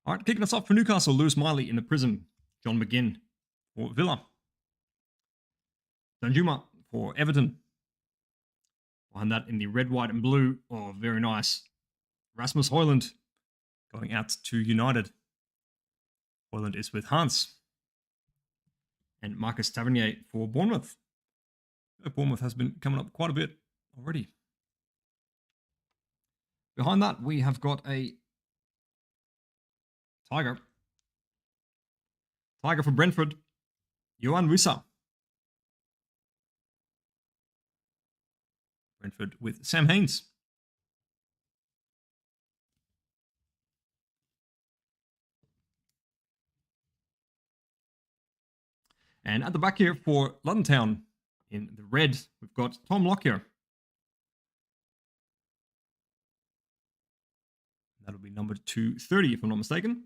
All right, kicking us off for Newcastle, Lewis Miley in the Prizm. John McGinn for Villa. Danjuma for Everton. Behind that in the red, white, and blue. Oh, very nice. Rasmus Højlund going out to United. Højlund is with Hans. And Marcus Tavernier for Bournemouth. Bournemouth has been coming up quite a bit already. Behind that, we have got a Tiger. Tiger for Brentford. Johan Wissa. Brentford with Sam Haynes. And at the back here for London Town, in the red, we've got Tom Lockyer. That'll be number 230, if I'm not mistaken.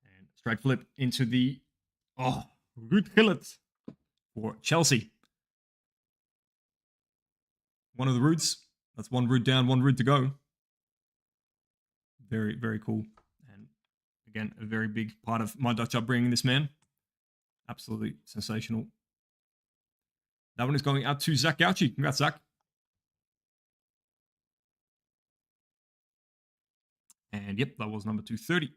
And straight flip into the, Ruud Gullit for Chelsea. One of the Ruuds. That's one Ruud down, one Ruud to go. Very, very cool. And again, a very big part of my Dutch upbringing, this man. Absolutely sensational. That one is going out to Zach Gauchi. Congrats, Zach. And yep, that was number 230.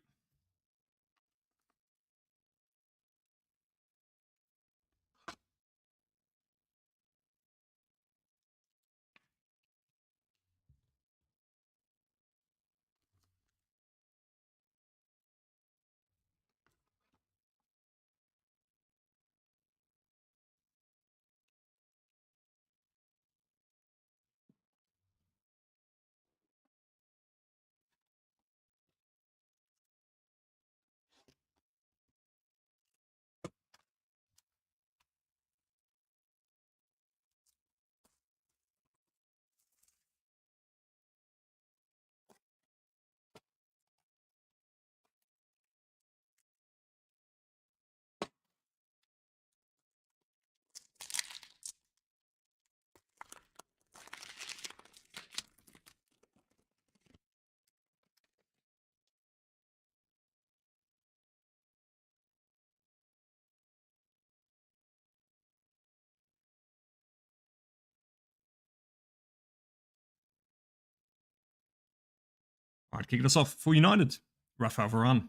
All right, kicking us off for United, Rafael Varane.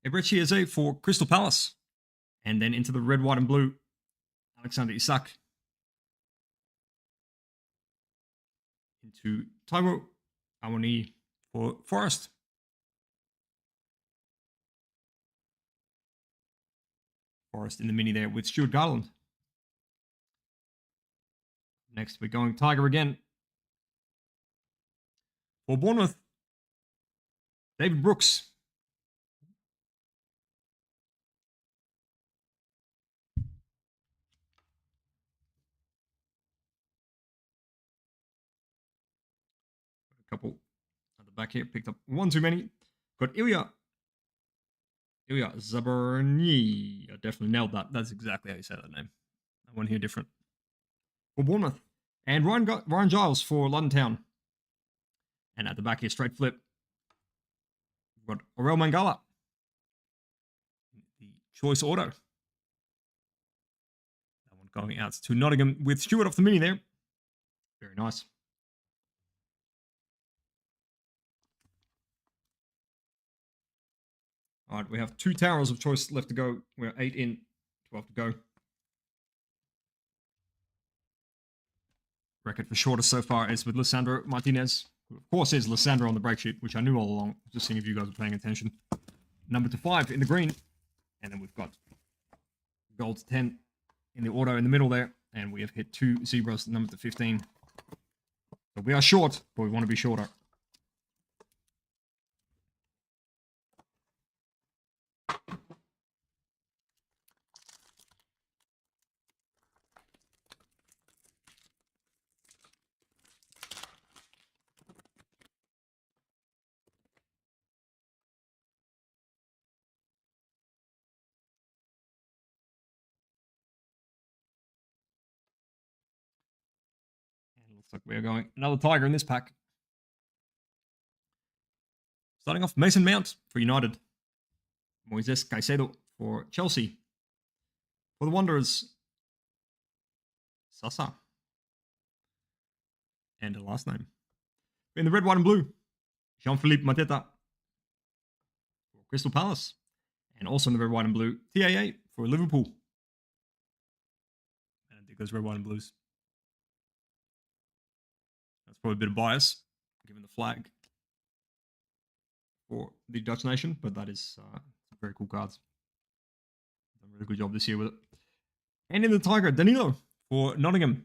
Eberechi Eze for Crystal Palace. And then into the red, white, and blue, Alexander Isak. Into Taiwo Awani for Forest. Forest in the mini there with Stuart Garland. Next, we're going Tiger again. For Bournemouth, David Brooks. A couple at the back here. Picked up one too many. Got Ilya Zabarny. I definitely nailed that. That's exactly how you say that name. That one here different. For Bournemouth. And Ryan Giles for London Town. And at the back here, straight flip. We've got Aurel Mangala. The choice auto. That one going out to Nottingham with Stewart off the mini there. Very nice. All right, we have 2 towers of choice left to go. We're 8 in, 12 to go. Record for shortest so far is with Lisandro Martinez, who of course is Lisandro on the break sheet, which I knew all along, just seeing if you guys were paying attention. Number to 5 in the green. And then we've got gold to 10 in the auto in the middle there. And we have hit 2 zebras, number to 15. So we are short, but we want to be shorter. Looks like we're going another Tiger in this pack. Starting off, Mason Mount for United. Moises Caicedo for Chelsea. For the Wanderers, Sasa. And the last name. In the red, white, and blue, Jean-Philippe Mateta for Crystal Palace. And also in the red, white, and blue, TAA for Liverpool. And I think those red, white, and blues. That's probably a bit of bias, given the flag for the Dutch nation, but that is very cool cards. Done a really good job this year with it. And in the Tiger, Danilo for Nottingham.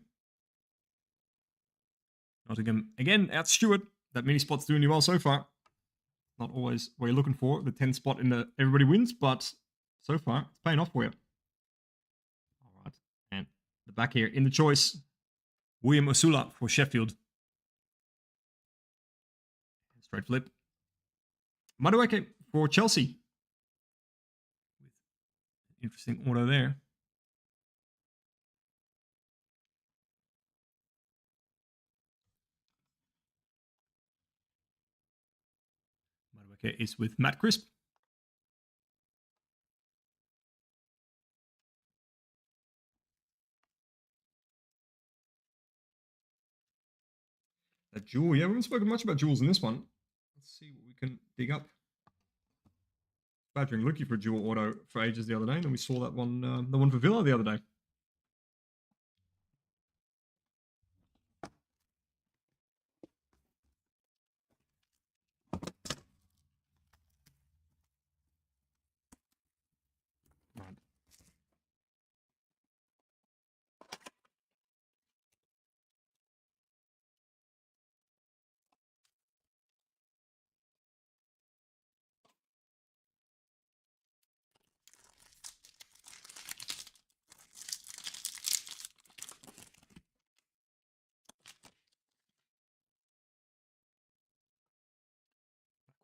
Nottingham, again, out Stewart. That mini spot's doing you well so far. Not always what you're looking for, the 10 spot in the everybody wins, but so far, it's paying off for you. All right, and the back here in the choice, William Osula for Sheffield. Straight flip. Madueke for Chelsea. Interesting auto there. Madueke is with Matt Crisp. A jewel. Yeah, we haven't spoken much about jewels in this one. Let's see what we can dig up. Badgering Lucky for a dual auto for ages the other day, and then we saw that one, the one for Villa the other day. Right.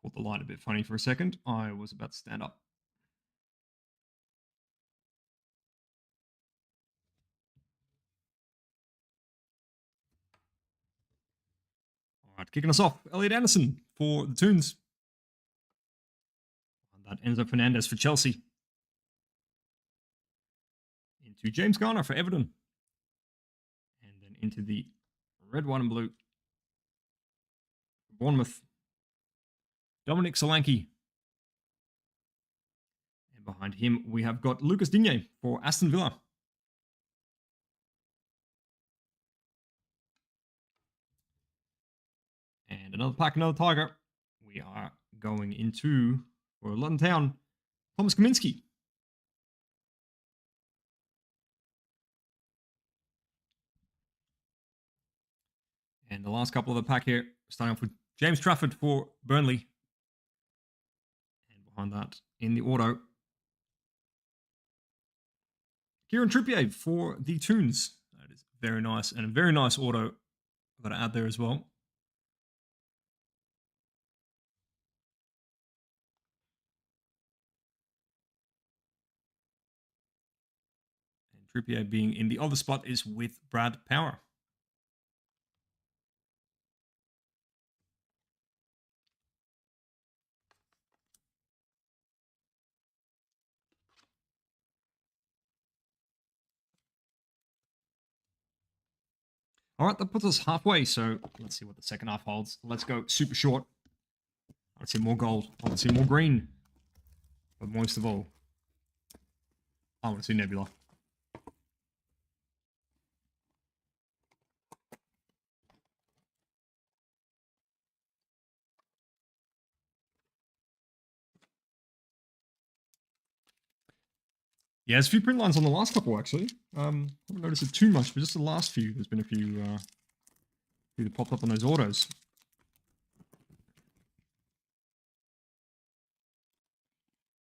Caught the light a bit funny for a second. I was about to stand up. All right, kicking us off, Elliot Anderson for the Toons. And that Enzo Fernandez for Chelsea. Into James Garner for Everton. into the red, white, and blue. Bournemouth. Dominic Solanke. And behind him, we have got Lucas Digne for Aston Villa. And another pack, another Tiger. We are going into, for London Town, Thomas Kaminski. And the last couple of the pack here, starting off with James Trafford for Burnley. And behind that, in the auto, Kieran Trippier for the Toons. That is very nice, and a very nice auto I've got to add there as well. And Trippier being in the other spot is with Brad Power. All right, that puts us halfway, so let's see what the second half holds. Let's go super short. I want to see more gold. I want to see more green. But most of all, I want to see Nebula. Yeah, there's a few print lines on the last couple, actually. Haven't noticed it too much, but just the last few, there's been a few that popped up on those autos.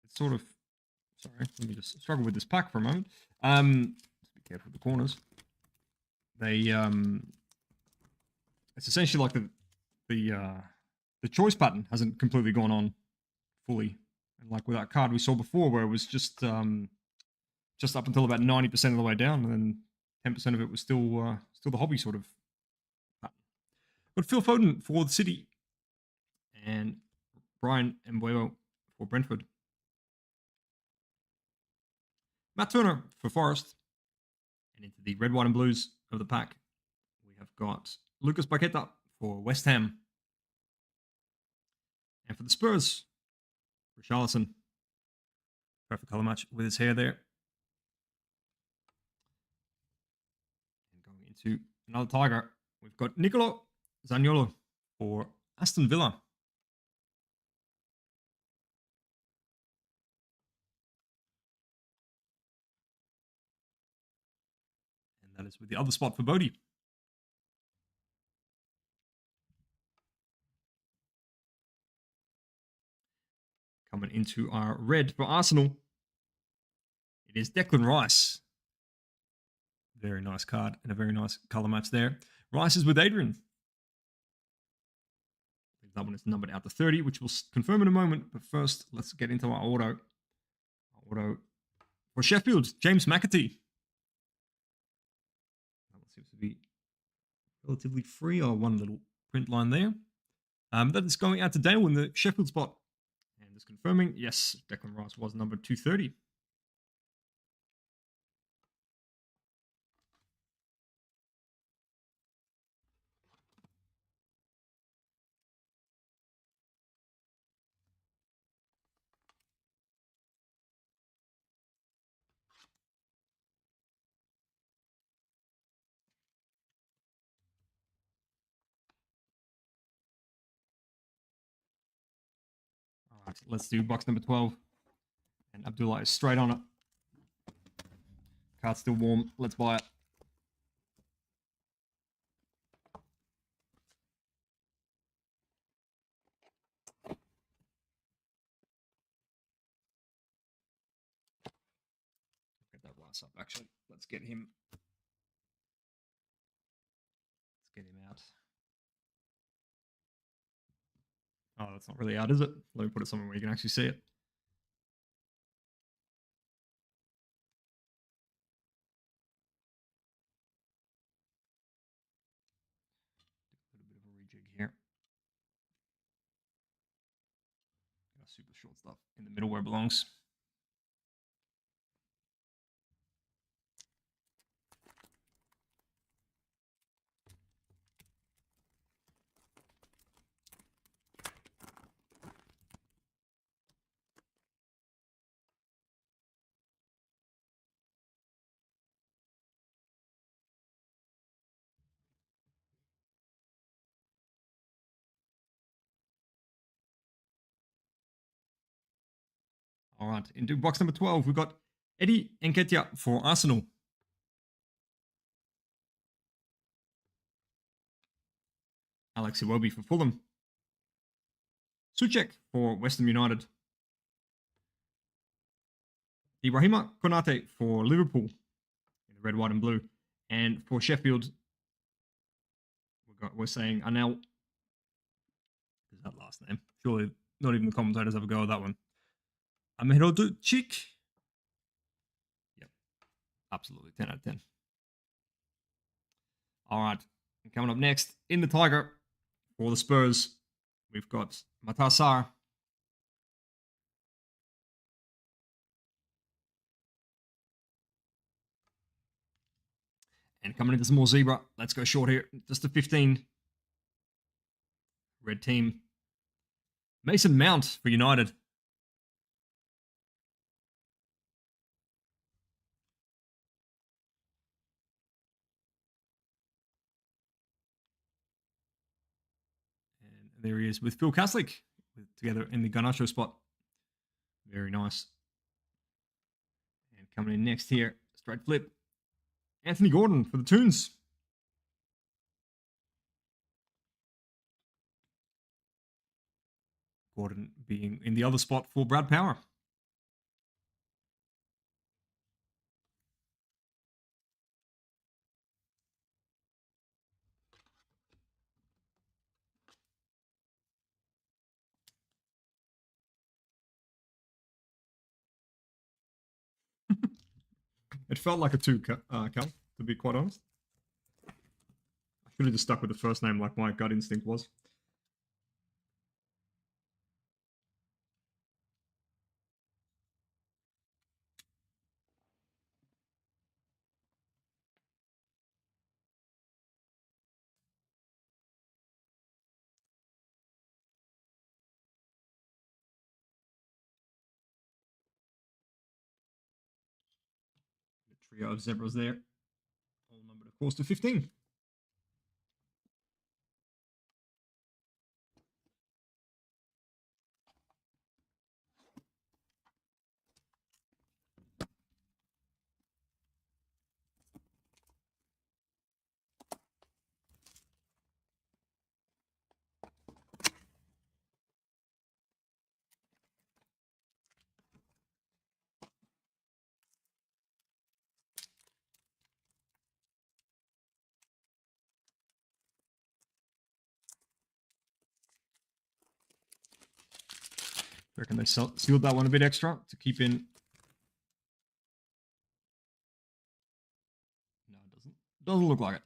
It's sort of... Sorry, let me just struggle with this pack for a moment. Just be careful with the corners. They... It's essentially like the choice pattern hasn't completely gone on fully. And like with that card we saw before, where it was just up until about 90% of the way down, and then 10% of it was still the hobby sort of pattern. But Phil Foden for the City, and Brian Mbuemo for Brentford. Matt Turner for Forest. And into the red, white, and blues of the pack, we have got Lucas Paqueta for West Ham. And for the Spurs, Richarlison. Perfect colour match with his hair there. And going into another Tiger, we've got Nicolo Zaniolo for Aston Villa. And that is with the other spot for Bodie. Coming into our red for Arsenal, it is Declan Rice. Very nice card and a very nice colour match there. Rice is with Adrian. That one is numbered out to 30, which we'll confirm in a moment. But first, let's get into our auto. Auto for Sheffield, James McAtee. That one seems to be relatively free. Oh, one little print line there. That is going out to Dale in the Sheffield spot. And just confirming, yes, Declan Rice was numbered 230. All right, let's do box number 12. And Abdullah is straight on it. Card's still warm. Let's buy it. Get that Rice up, actually. Let's get him. Let's get him out. Oh, that's not really out, is it? Let me put it somewhere where you can actually see it. Do a little bit of a rejig here. Got super short stuff in the middle where it belongs. All right, into box number 12, we've got Eddie Nketiah for Arsenal. Alex Iwobi for Fulham. Souček for West Ham United. Ibrahima Konate for Liverpool in the red, white, and blue. And for Sheffield, we're saying Anel. Is that last name? Surely not even the commentators have a go at that one. Ameroduchik. Yep. Absolutely 10 out of 10. All right. And coming up next in the Tiger for the Spurs, we've got Matassar. And coming into some more zebra. Let's go short here. Just a 15. Red team. Mason Mount for United. And there he is with Phil Kaslik together in the Garnacho spot. Very nice. And coming in next here, straight flip. Anthony Gordon for the Toons. Gordon being in the other spot for Brad Power. It felt like a 2, Cal, to be quite honest. I should have just stuck with the first name like my gut instinct was. The trio of zebras there. All numbered, of course, to 15. I reckon they sealed that one a bit extra to keep in. No, it doesn't. Doesn't look like it.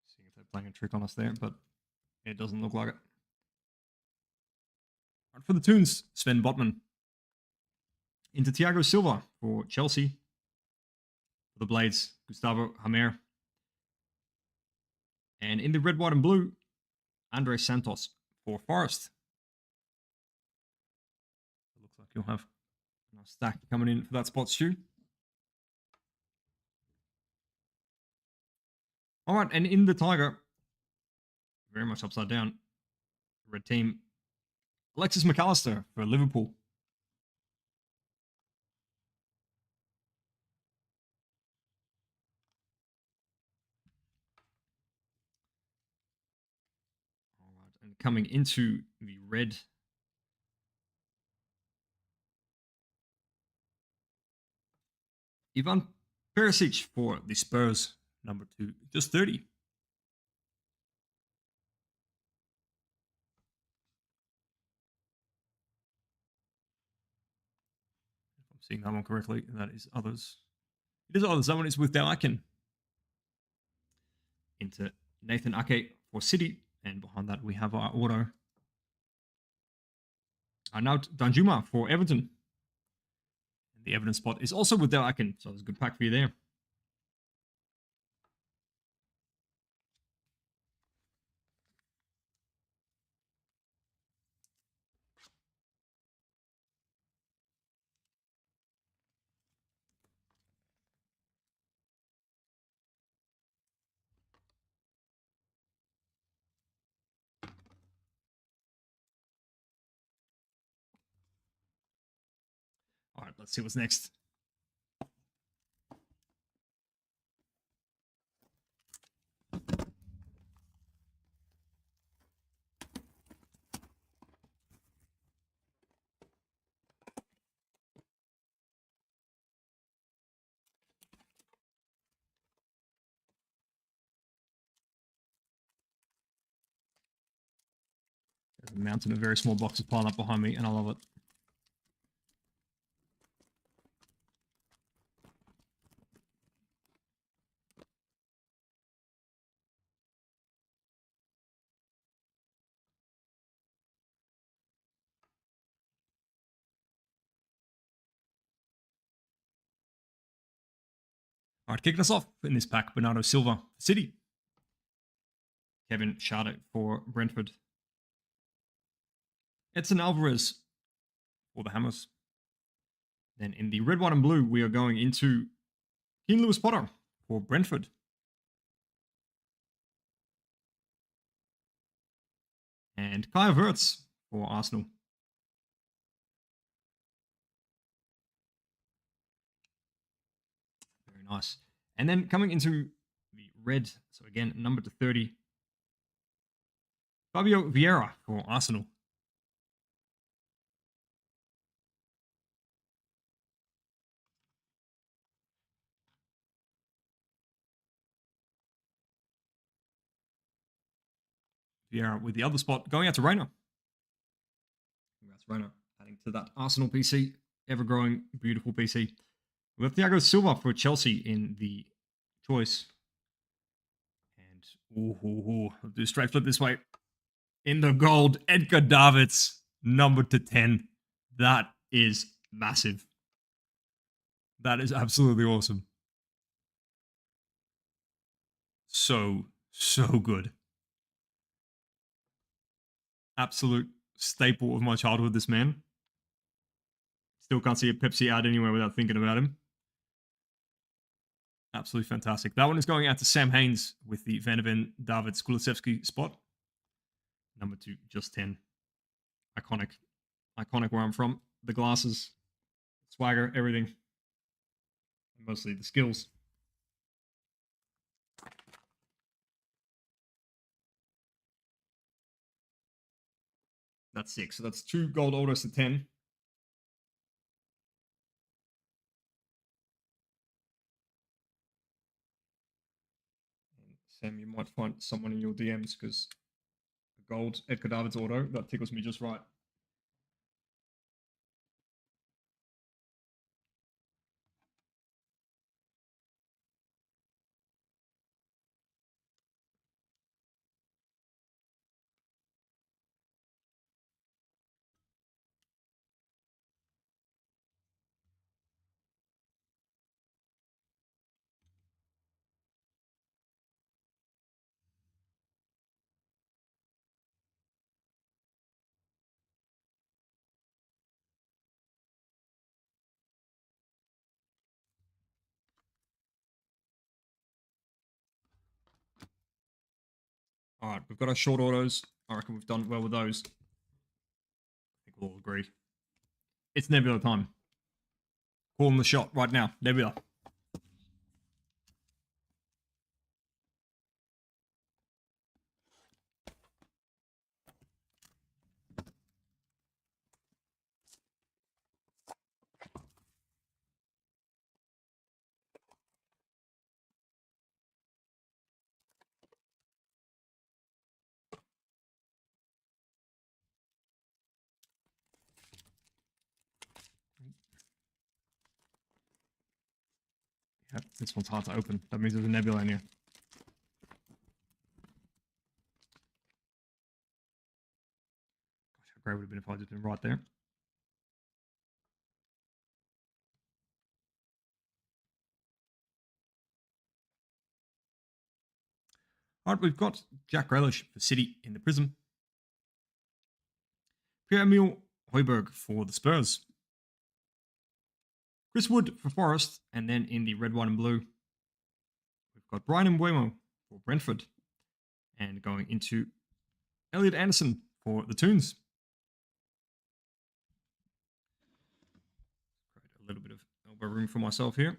Seeing if they're playing a trick on us there, but it doesn't look like it. Right, for the Toons, Sven Botman. Into Thiago Silva for Chelsea. For the Blades, Gustavo Hamer. And in the red, white, and blue, Andre Santos for Forest. It looks like you'll have a nice stack coming in for that spot, Stu. All right, and in the Tiger, very much upside down, red team, Alexis McAllister for Liverpool. All right, and coming into the red, Ivan Perisic for the Spurs, number 2, just 30. If I'm seeing that one correctly, that is others. It is others. That one is with Delakin. Into Nathan Ake for City. And behind that, we have our auto. Arnaut Danjuma for Everton. And the Everton spot is also with Delakin. So it's a good pack for you there. right, let's see what's next. There's a mountain of very small boxes piled up behind me, and I love it. All right, kicking us off in this pack, Bernardo Silva for City. Kevin Shardock for Brentford. Edson Alvarez for the Hammers. Then in the red, white, and blue, we are going into Keane Lewis Potter for Brentford. And Kai Havertz for Arsenal. Very nice. And then coming into the red, so again, number to 30, Fabio Vieira for Arsenal. Vieira with the other spot going out to Reina. Congrats, Reina. Adding to that Arsenal PC. Ever-growing, beautiful PC. We have Thiago Silva for Chelsea in the choice. And, I'll do a straight flip this way. In the gold, Edgar Davids, number to 10. That is massive. That is absolutely awesome. So good. Absolute staple of my childhood, this man. Still can't see a Pepsi ad anywhere without thinking about him. Absolutely fantastic. That one is going out to Sam Haynes with the Van de Ven David Kulusevski spot. Number 2, just 10. Iconic. Iconic where I'm from. The glasses, swagger, everything. Mostly the skills. That's 6. So that's 2 gold autos to 10. And Sam, you might find someone in your DMs because the gold Edgar Davids auto, that tickles me just right. All right, we've got our short autos. I reckon we've done well with those. I think we'll all agree. It's Nebula time. Calling the shot right now. Nebula. Yep, this one's hard to open. That means there's a Nebula in here. Gosh, how great would it have been if I just been right there. All right, we've got Jack Grealish for City in the Prizm. Pierre-Emile Højbjerg for the Spurs. Chris Wood for Forest. And then in the red, white, and blue, we've got Brian Mbeumo for Brentford. And going into Elliot Anderson for the Toons. little bit of elbow room for myself here.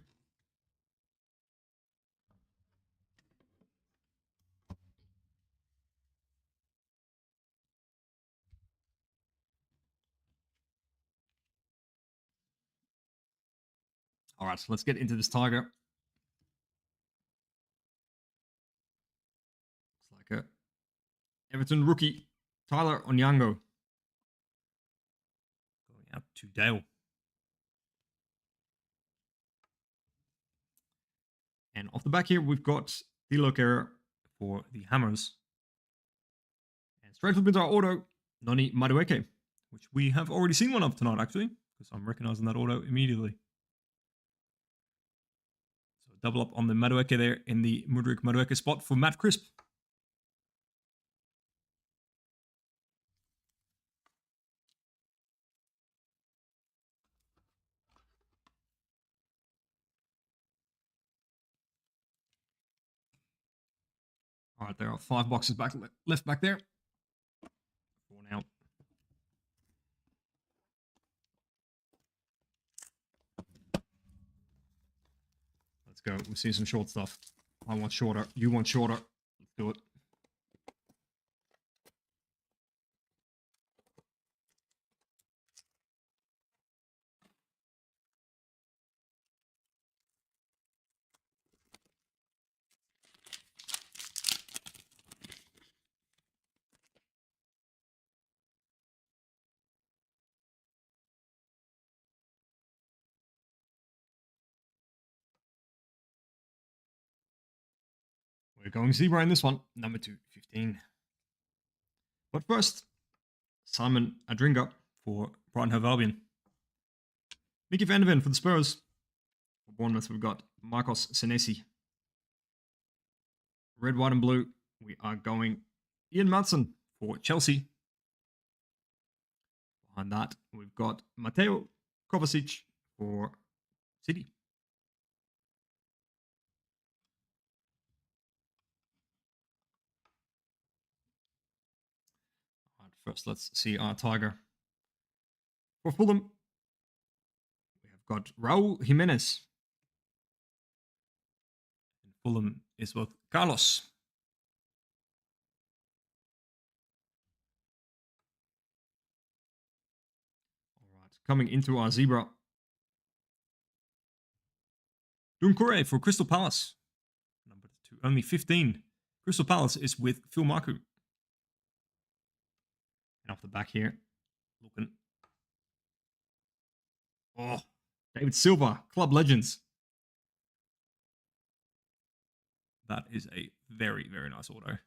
All right, so let's get into this tiger. It's like a Everton rookie, Tyler Onyango. Going out to Dale. And off the back here, we've got the Locator for the Hammers. And straight flip into our auto, Noni Madueke, which we have already seen one of tonight, actually, because I'm recognizing that auto immediately. So double up on the Madueke there in the Mudryk Madueke spot for Matt Crisp. All right, there are 5 boxes back left back there. 4 now. Let's go. We'll see some short stuff. I want shorter. You want shorter. Let's do it. We're going zebra in this one, number 215. But first, Simon Adringa for Brighton Hove Albion. Mickey van der Ven for the Spurs. For Bournemouth, we've got Marcos Senesi. Red, white, and blue, we are going Ian Madsen for Chelsea. Behind that, we've got Mateo Kovacic for City. First, let's see our Tiger. For Fulham, we have got Raul Jimenez. And Fulham is with Carlos. All right, coming into our Zebra. Doucouré for Crystal Palace. Number 2, only 15. Crystal Palace is with Phil Marku. And off the back here, looking. Oh, David Silva, Club Legends. That is a very, very nice auto. Let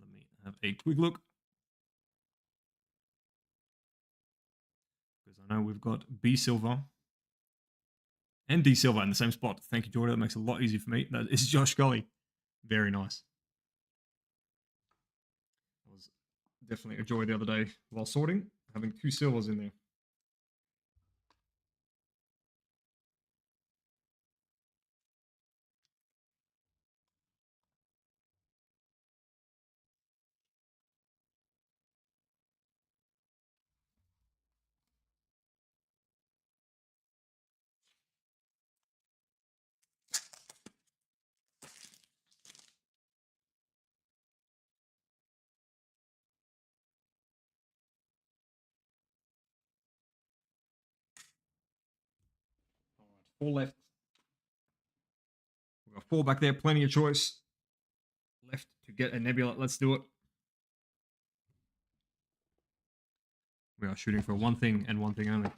me have a quick look. Because I know we've got B Silva and D Silva in the same spot. Thank you, Jordan. That makes it a lot easier for me. That is Josh Gully. Very nice. Was definitely a joy the other day while sorting, having 2 silvers in there. All right, 4 left. We've got 4 back there, plenty of choice left to get a Nebula. Let's do it. We are shooting for one thing and one thing only.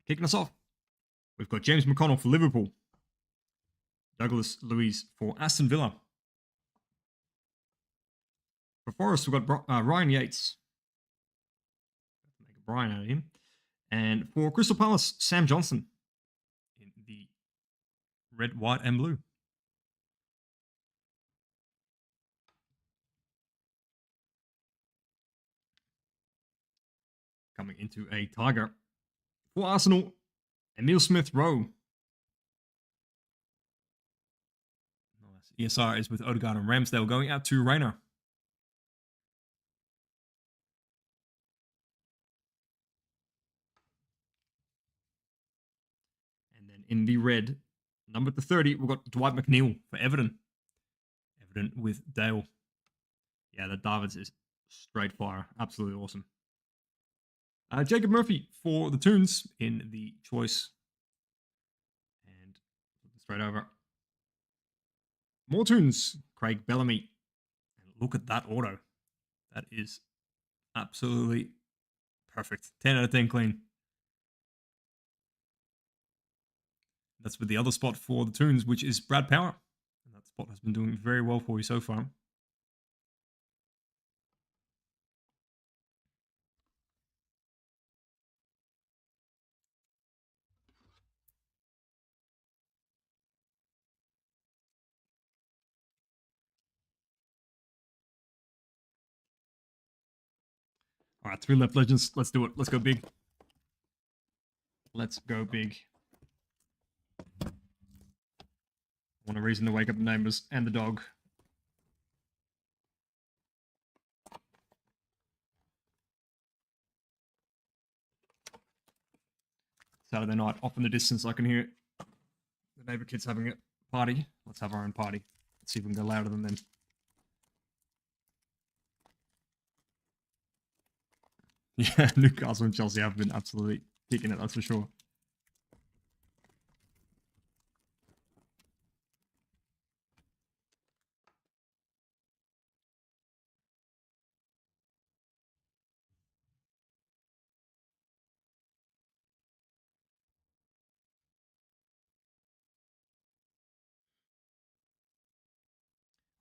Kicking us off, we've got James McConnell for Liverpool. Douglas Luiz for Aston Villa. For Forest, we've got Ryan Yates. Make a Brian out of him. And for Crystal Palace, Sam Johnson in the red, white, and blue. Coming into a Tiger. For Arsenal, Emile Smith-Rowe. Nice. ESR is with Odegaard and Ramsdale, going out to Rayner. And then in the red, number to 30, we've got Dwight McNeil for Everton. Everton with Dale. Yeah, the Davids is straight fire. Absolutely awesome. Jacob Murphy for the Toons in the choice. And straight over. More Toons. Craig Bellamy. And look at that auto. That is absolutely perfect. 10 out of 10 clean. That's with the other spot for the Toons, which is Brad Power. And that spot has been doing very well for you so far. All right, 3 left legends. Let's do it. Let's go big. Let's go big. I want a reason to wake up the neighbors and the dog. Saturday night, off in the distance, I can hear the neighbor kids having a party. Let's have our own party. Let's see if we can go louder than them. Yeah, Newcastle and Chelsea have been absolutely kicking it, that's for sure.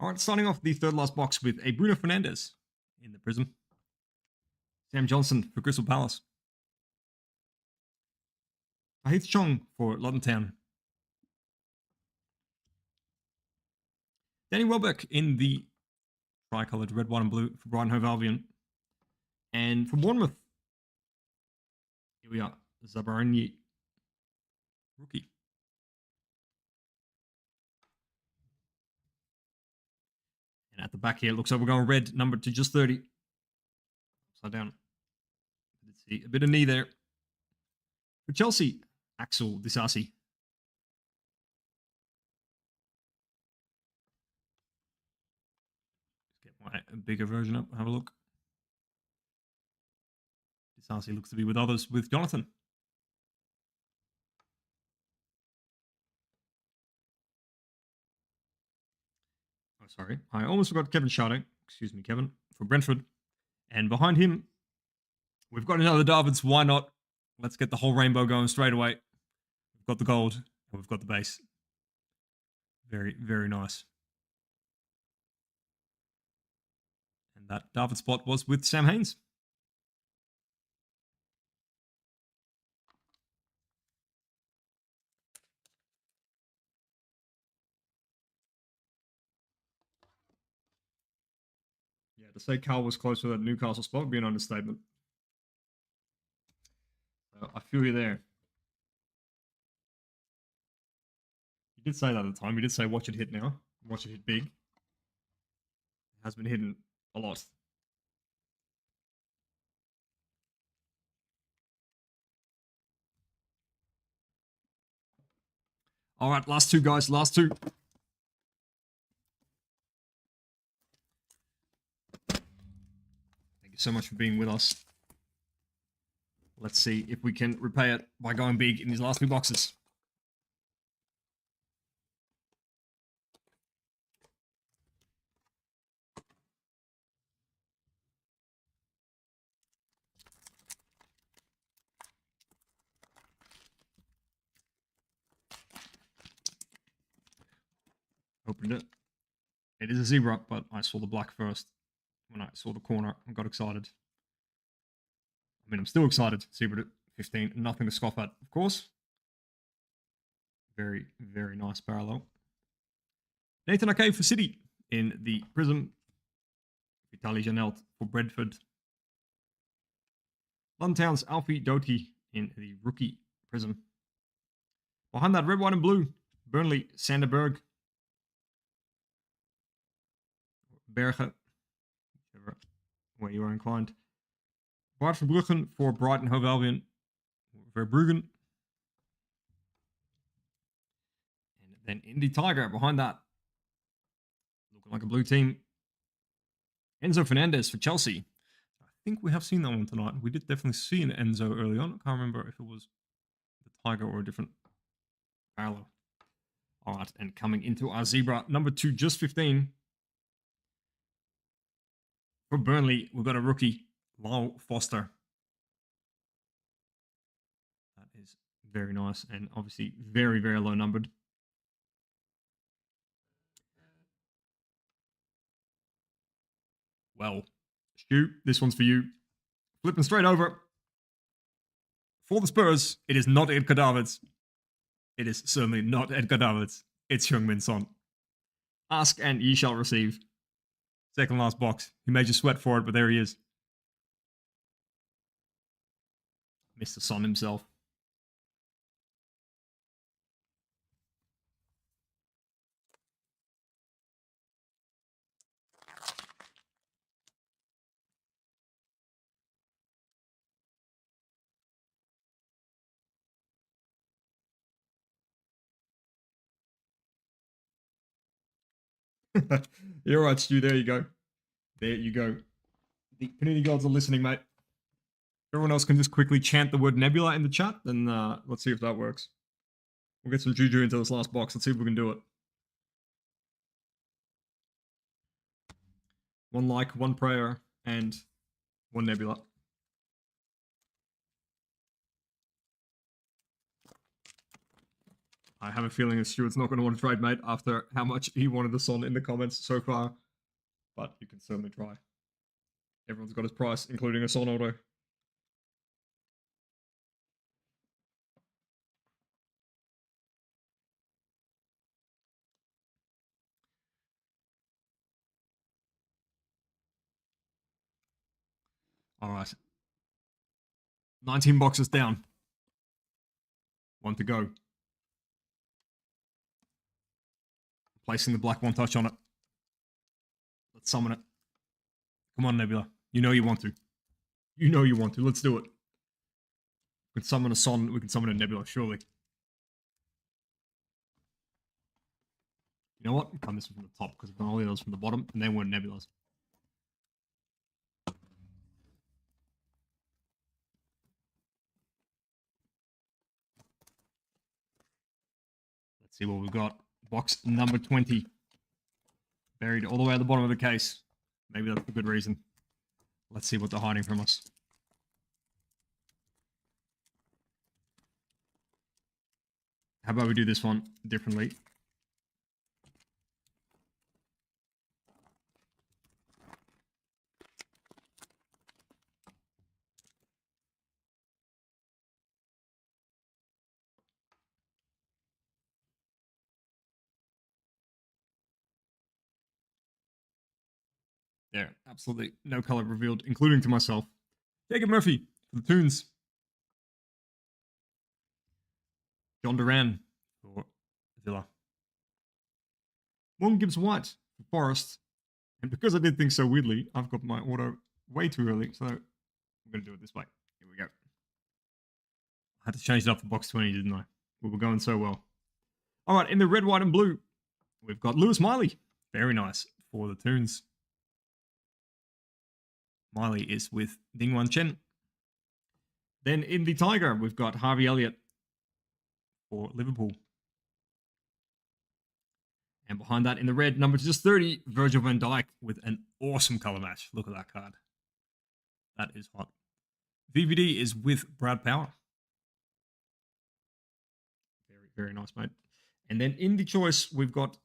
All right, starting off the third last box with a Bruno Fernandes in the Prizm. Sam Johnson for Crystal Palace. Heath Chong for Luton Town. Danny Welbeck in the tri-coloured red, white, and blue for Brighton Hove Albion. And for Bournemouth, here we are, Zabarani, rookie. And at the back here, it looks like we're going red, numbered to just 30. Upside down. Let's see, a bit of knee there. For Chelsea, Axel Disasi. Let's get my bigger version up, have a look. Disasi looks to be with others, with Jonathan. Oh, sorry. I almost forgot Kevin Shardo. Excuse me, Kevin, for Brentford. And behind him, we've got another Davids. Why not? Let's get the whole rainbow going straight away. We've got the gold, and we've got the base. Very, very nice. And that David spot was with Sam Haynes. Yeah, to say Carl was close to that Newcastle spot would be an understatement. So I feel you there. You did say that at the time. You did say watch it hit now. Watch it hit big. It has been hitting a lot. All right, last two, guys. Last two. Thank you so much for being with us. Let's see if we can repay it by going big in these last few boxes. Opened it. It is a zebra, but I saw the black first. When I saw the corner, I got excited. I mean, I'm still excited. Zebra 15, nothing to scoff at, of course. Very, very nice parallel. Nathan Ake for City in the Prizm. Vitaly Janelt for Brentford. London's Alfie Doty in the rookie Prizm. Behind that, red, white, and blue. Burnley, Sanderberg. Berge, whichever way you are inclined. Bart Verbruggen for Brighton Hove Albion. Verbruggen. And then Indy Tiger behind that. Looking like a blue team. Enzo Fernandez for Chelsea. I think we have seen that one tonight. We did definitely see an Enzo early on. I can't remember if it was the Tiger or a different parallel. All right, and coming into our zebra, number 2, just 15. For Burnley, we've got a rookie, Lyle Foster. That is very nice and obviously very, very low numbered. Well, Stu, this one's for you. Flipping straight over. For the Spurs, it is not Edgar Davids. It is certainly not Edgar Davids. It's Heung-min Son. Ask and ye shall receive. Second last box. He made you sweat for it, but there he is. Mr. Son himself. You're right, Stu. There you go. There you go. The Panini gods are listening, mate. Everyone else can just quickly chant the word Nebula in the chat, then let's see if that works. We'll get some juju into this last box. Let's see if we can do it. One like, one prayer, and one Nebula. I have a feeling that Stuart's not going to want to trade, mate, after how much he wanted the Son in the comments so far. But you can certainly try. Everyone's got his price, including a Son auto. All right. 19 boxes down. One to go. Placing the black one touch on it. Let's summon it. Come on, Nebula. You know you want to. You know you want to. Let's do it. We can summon a Son. We can summon a Nebula, surely. You know what? Come this from the top, because I've done all the others from the bottom, and then we're Nebulas. Let's see what we've got. Box number 20. Buried all the way at the bottom of the case. Maybe that's for good reason. Let's see what they're hiding from us. How about we do this one differently? There, absolutely no color revealed, including to myself. Jacob Murphy for the Toons. John Duran for Villa. Morgan Gibbs White for Forest. And because I did things so weirdly, I've got my auto way too early, so I'm going to do it this way. Here we go. I had to change it up for box 20, didn't I? We were going so well. All right, in the red, white, and blue, we've got Lewis Miley. Very nice for the Toons. Miley is with Dingwan Chen. Then in the Tiger, we've got Harvey Elliott for Liverpool. And behind that in the red, number just 30, Virgil van Dijk with an awesome color match. Look at that card. That is hot. VVD is with Brad Power. Very, very nice, mate. And then in the choice, we've got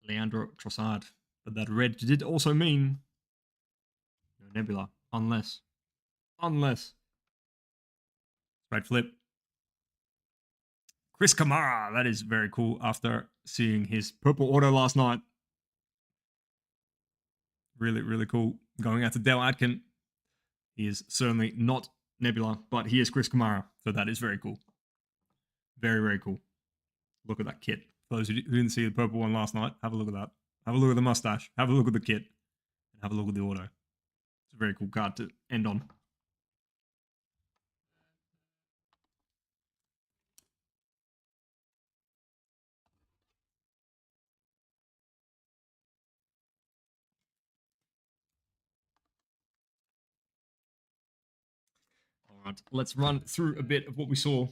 Leandro Trossard. But that red did also mean no Nebula. Unless. Right flip. Chris Kamara. That is very cool after seeing his purple auto last night. Really, really cool. Going out to Dale Atkin. He is certainly not Nebula, but he is Chris Kamara. So that is very cool. Very, very cool. Look at that kit. For those who didn't see the purple one last night, have a look at that. Have a look at the mustache. Have a look at the kit. And have a look at the auto. It's a very cool card to end on. All right, let's run through a bit of what we saw.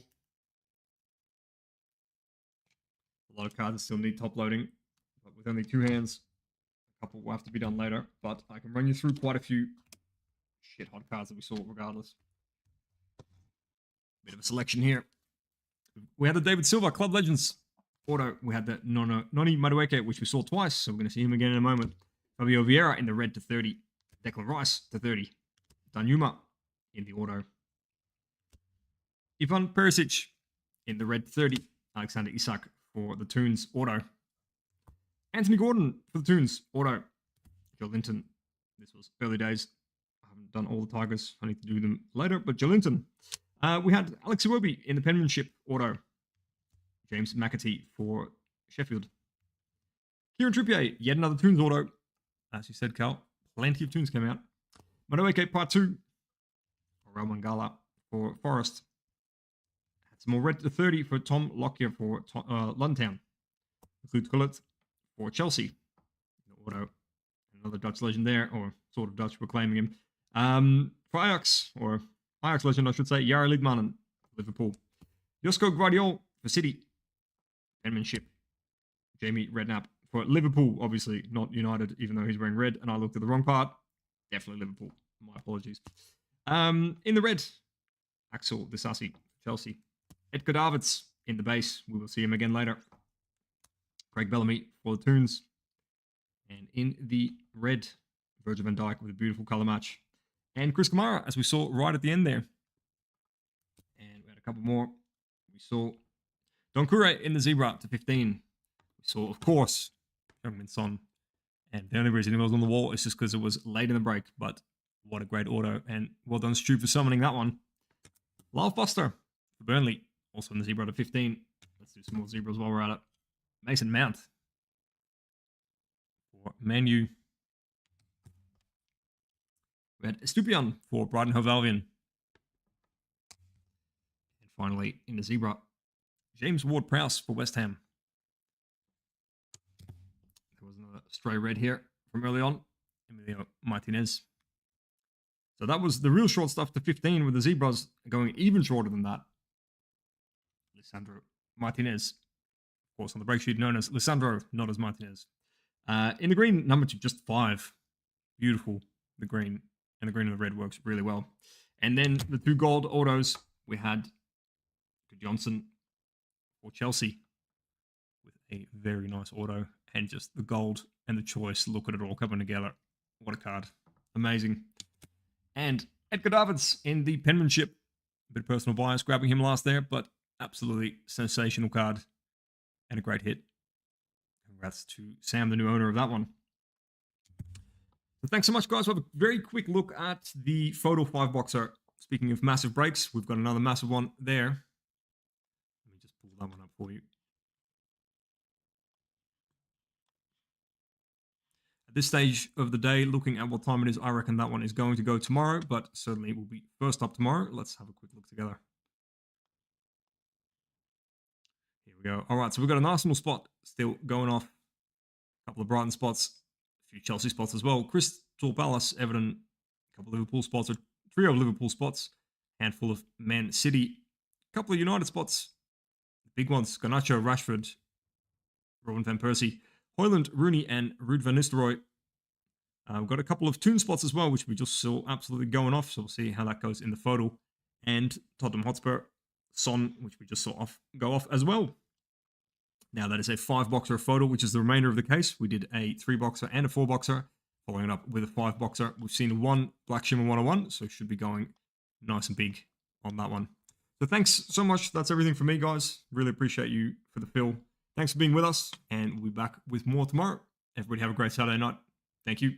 A lot of cards still need top loading, but with only 2 hands, a couple will have to be done later. But I can run you through quite a few shit hot cards that we saw regardless. Bit of a selection here. We had the David Silva Club Legends auto. We had the Noni Madueke, which we saw twice, so we're going to see him again in a moment. Fabio Vieira in the red to 30. Declan Rice to 30. Danjuma in the auto. Ivan Perisic in the red to 30. Alexander Isak for the Toons auto. Anthony Gordon for the Toons auto. Joe Linton. This was early days. I haven't done all the Tigers. I need to do them later, but Joe Linton. We had Alex Iwobi in the penmanship auto. James McAtee for Sheffield. Kieran Trippier, yet another Toons auto. As you said, Cal, plenty of Toons came out. Madueke Part 2. Raul Mangala for Forest. Had some more red to 30 for Tom Lockyer for London. Includes Gullit for Chelsea. Auto. Another Dutch legend there, or sort of Dutch, we're claiming him. For Ajax, or Ajax legend, I should say, Jari Lidmanen, Liverpool. Josko Gvardiol for City. Penmanship. Jamie Redknapp for Liverpool, obviously, not United, even though he's wearing red, and I looked at the wrong part. Definitely Liverpool. My apologies. In the red, Axel Disasi, Chelsea. Edgar Davids in the base. We will see him again later. Craig Bellamy for the Toons. And in the red, Virgil van Dijk with a beautiful color match. And Chris Kamara, as we saw right at the end there. And we had a couple more. We saw Don Kure in the zebra to 15. We saw, of course, Heung-min Son. And the only reason he was on the wall is just because it was late in the break. But what a great auto. And well done, Stu, for summoning that one. Lyle Foster for Burnley. Also in the zebra to 15. Let's do some more zebras while we're at it. Mason Mount for Man U. We had Estupiñán for Brighton Hove Albion. And finally, in the zebra, James Ward-Prowse for West Ham. There was another stray red here from early on. Emilio Martinez. So that was the real short stuff to 15, with the zebras going even shorter than that. Lisandro Martinez. Of course, on the break sheet, known as Lisandro, not as Martinez. In the green, number 2, just 5. Beautiful, the green. And the green and the red works really well. And then the 2 gold autos, we had Johnson for Chelsea with a very nice auto. And just the gold and the choice. Look at it all coming together. What a card. Amazing. And Edgar Davids in the penmanship. A bit of personal bias grabbing him last there, but absolutely sensational card. And a great hit. Congrats to Sam, the new owner of that one. So thanks so much, guys. We'll have a very quick look at the Photo 5-boxer. Speaking of massive breaks, we've got another massive one there. Let me just pull that one up for you. At this stage of the day, looking at what time it is, I reckon that one is going to go tomorrow, but certainly will be first up tomorrow. Let's have a quick look together. Here we go. All right, so we've got an Arsenal spot still going off. A couple of Brighton spots. A few Chelsea spots as well. Crystal Palace, Everton, a couple of Liverpool spots, or trio of Liverpool spots, handful of Man City, a couple of United spots, big ones, Garnacho, Rashford, Robin van Persie, Højlund, Rooney, and Ruud van Nistelrooy. We've got a couple of Toon spots as well, which we just saw absolutely going off, so we'll see how that goes in the photo. And Tottenham Hotspur, Son, which we just saw go off as well. Now that is a 5-boxer photo, which is the remainder of the case. We did a 3-boxer and a 4-boxer, following it up with a 5-boxer. We've seen one Black Shimmer 101, so should be going nice and big on that one. So thanks so much. That's everything for me, guys. Really appreciate you for the fill. Thanks for being with us, and we'll be back with more tomorrow. Everybody have a great Saturday night. Thank you.